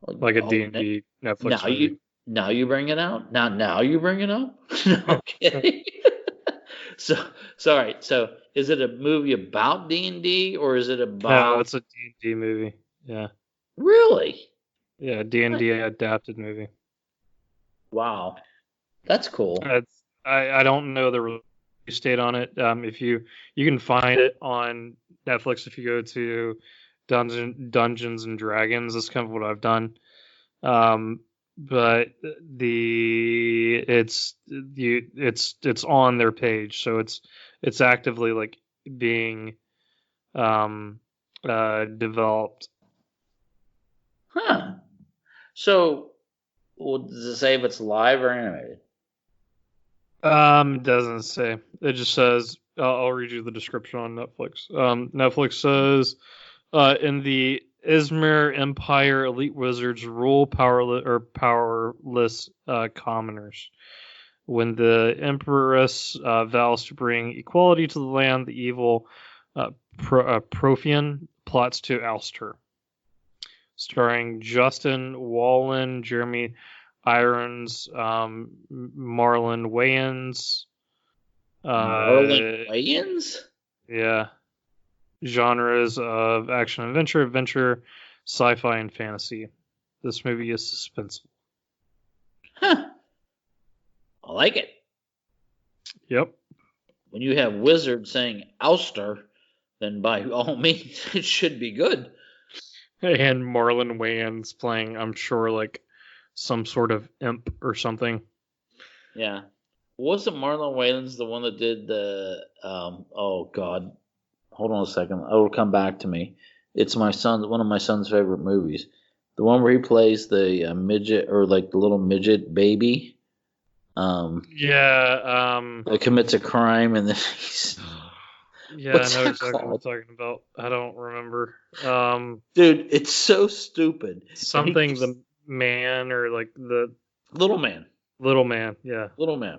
like a D&D Netflix movie. Now you bring it out. Now you bring it up. No, I'm kidding. So sorry. So is it a movie about D&D or is it about? No, it's a D&D movie. Yeah. Really? Yeah, D&D adapted movie. Wow, that's cool. I don't know the release date on it. If you can find it on Netflix if you go to Dungeons and Dragons. That's kind of what I've done. But it's on their page, so it's actively like being developed. Huh. So, does it say if it's live or animated? It doesn't say. It just says. I'll read you the description on Netflix. Netflix says, in the Izmir Empire, elite wizards rule powerless commoners. When the Empress vows to bring equality to the land, the evil Profian plots to oust her. Starring Justin Wallen, Jeremy Irons, Marlon Wayans. Marlon Wayans? Yeah. Genres of action, adventure, sci-fi, and fantasy. This movie is suspenseful. Huh. I like it. Yep. When you have wizard saying ouster, then by all means it should be good. And Marlon Wayans playing, I'm sure, like some sort of imp or something. Yeah. Wasn't Marlon Wayans the one that did the oh god. Hold on a second. It'll come back to me. It's one of my son's favorite movies. The one where he plays the midget or like the little midget baby. That commits a crime and then he's Yeah, I know exactly what you're talking about. I don't remember. Dude, it's so stupid. Something the man or like the Little Man. Little Man, yeah. Little Man.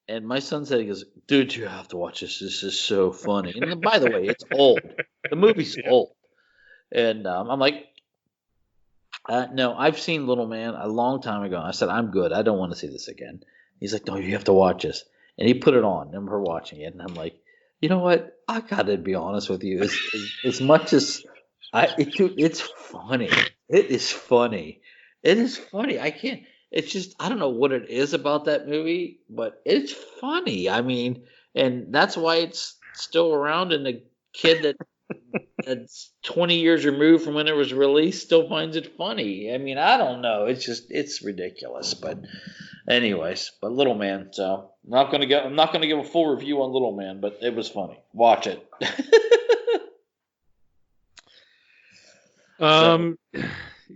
And my son said, he goes, dude, you have to watch this. This is so funny. And by the way, it's old. The movie's old. And I'm like, no, I've seen Little Man a long time ago. I said, I'm good. I don't want to see this again. He's like, no, you have to watch this. And he put it on. I remember watching it. And I'm like, you know what? I got to be honest with you. As much as it's funny. It is funny. It is funny. I can't. It's just, I don't know what it is about that movie, but it's funny. I mean, and that's why it's still around, and the kid that's 20 years removed from when it was released still finds it funny. I mean, I don't know. It's ridiculous. But anyways, but Little Man. So I'm not gonna give a full review on Little Man, but it was funny. Watch it.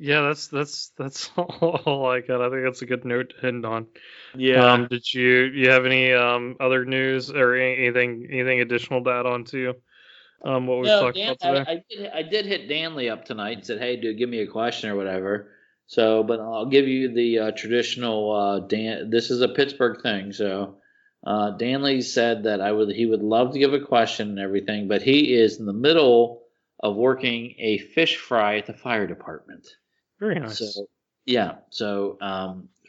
Yeah, that's all I got. I think that's a good note to end on. Yeah. Did you have any other news or anything additional to add on to what we've talked about today? I did hit Danley up tonight and said, hey, dude, give me a question or whatever. So, but I'll give you the traditional this is a Pittsburgh thing. So, Danley said that he would love to give a question and everything, but he is in the middle of working a fish fry at the fire department. Very nice. So, yeah. So,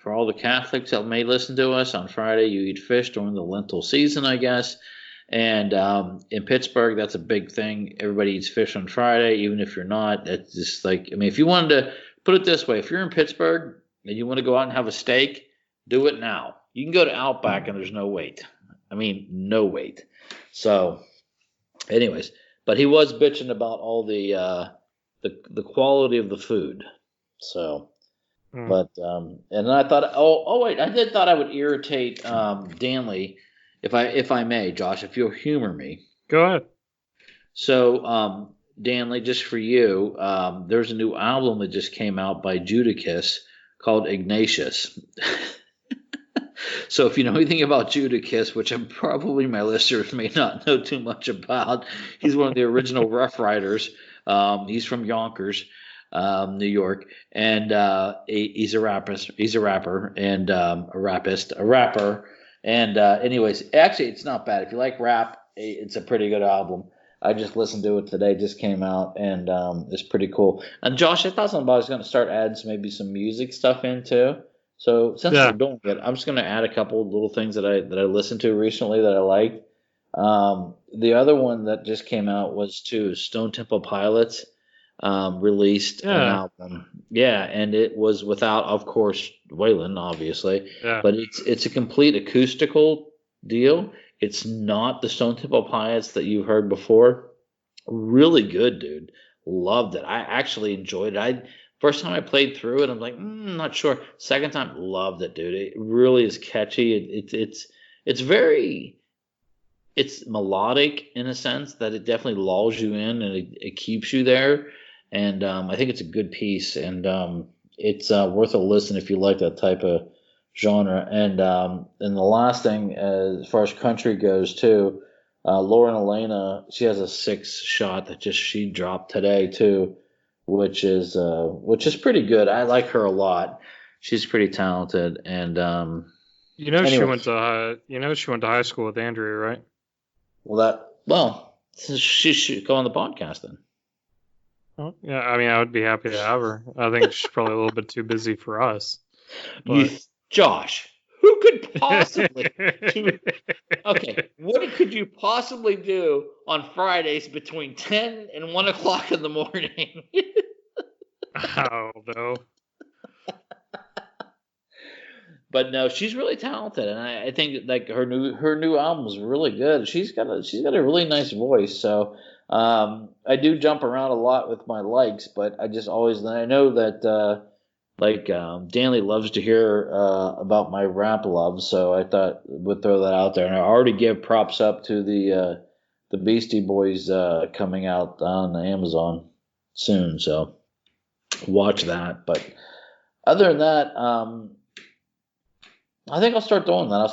for all the Catholics that may listen to us on Friday, you eat fish during the Lenten season, I guess. And in Pittsburgh, that's a big thing. Everybody eats fish on Friday, even if you're not. It's just like, I mean, if you wanted to put it this way, if you're in Pittsburgh and you want to go out and have a steak, do it now. You can go to Outback and there's no wait. I mean, no wait. So, anyways, but he was bitching about all the quality of the food. So, but and I thought, wait, I did thought I would irritate Danley. If I may, Josh, if you'll humor me. Go ahead. So, Danley, just for you, there's a new album that just came out by Judicus called Ignatius. So if you know anything about Judicus, which I'm probably my listeners may not know too much about, he's one of the original Rough Riders. He's from Yonkers, New York, and he's a rapper, and a rapper. And anyways, actually, it's not bad. If you like rap, it's a pretty good album. I just listened to it today. Just came out, and it's pretty cool. And Josh, I thought somebody was going to start adding maybe some music stuff in too. So since we're doing it, I'm just going to add a couple of little things that I listened to recently that I liked. The other one that just came out was Stone Temple Pilots released an album. Yeah, and it was without, of course, Waylon, obviously. Yeah. But it's a complete acoustical deal. It's not the Stone Temple Pilots that you've heard before. Really good, dude. Loved it. I actually enjoyed it. First time I played through it, I'm like, not sure. Second time, loved it, dude. It really is catchy. It's melodic in a sense that it definitely lulls you in and it keeps you there. And I think it's a good piece, and it's worth a listen if you like that type of genre. And the last thing, as far as country goes too, Lauren Elena, she has a 6-shot that she dropped today too, which is pretty good. I like her a lot. She's pretty talented, and anyways. She went to high school with Andrea, right? Well, she should go on the podcast then. Oh, yeah, I mean, I would be happy to have her. I think she's probably a little bit too busy for us. But... Josh, who could possibly okay, what could you possibly do on Fridays between 10 and 1 o'clock in the morning? I don't know. But no, she's really talented, and I think like her new album is really good. She's got a really nice voice, so I do jump around a lot with my likes, but I know that Danley loves to hear about my rap love, so I thought we'd throw that out there. And I already give props up to the Beastie Boys coming out on Amazon soon, so watch that. But other than that, I think I'll start doing that. I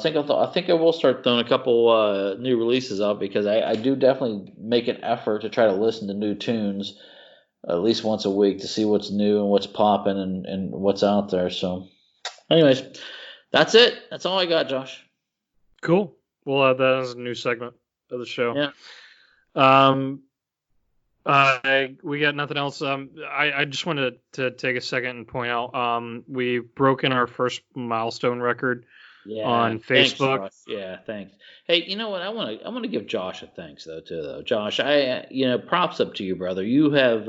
think I will start throwing a couple new releases up, because I do definitely make an effort to try to listen to new tunes at least once a week to see what's new and what's popping and what's out there. So anyways, that's it. That's all I got, Josh. Cool. We'll add that as a new segment of the show. Yeah. We got nothing else. I just wanted to take a second and point out we've broken our first milestone record on Facebook. Thanks, yeah, thanks. Hey, you know what? I want to give Josh a thanks though. Josh, props up to you, brother. You have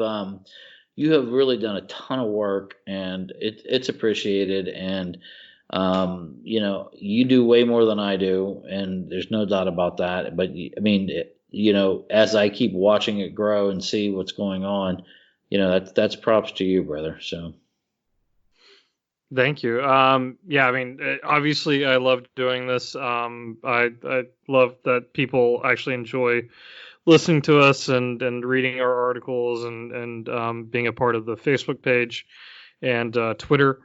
really done a ton of work, and it's appreciated. And you do way more than I do, and there's no doubt about that. But I mean, as I keep watching it grow and see what's going on, that's props to you, brother. So. Thank you. Yeah, I mean, obviously I loved doing this. I love that people actually enjoy listening to us and reading our articles and being a part of the Facebook page and Twitter.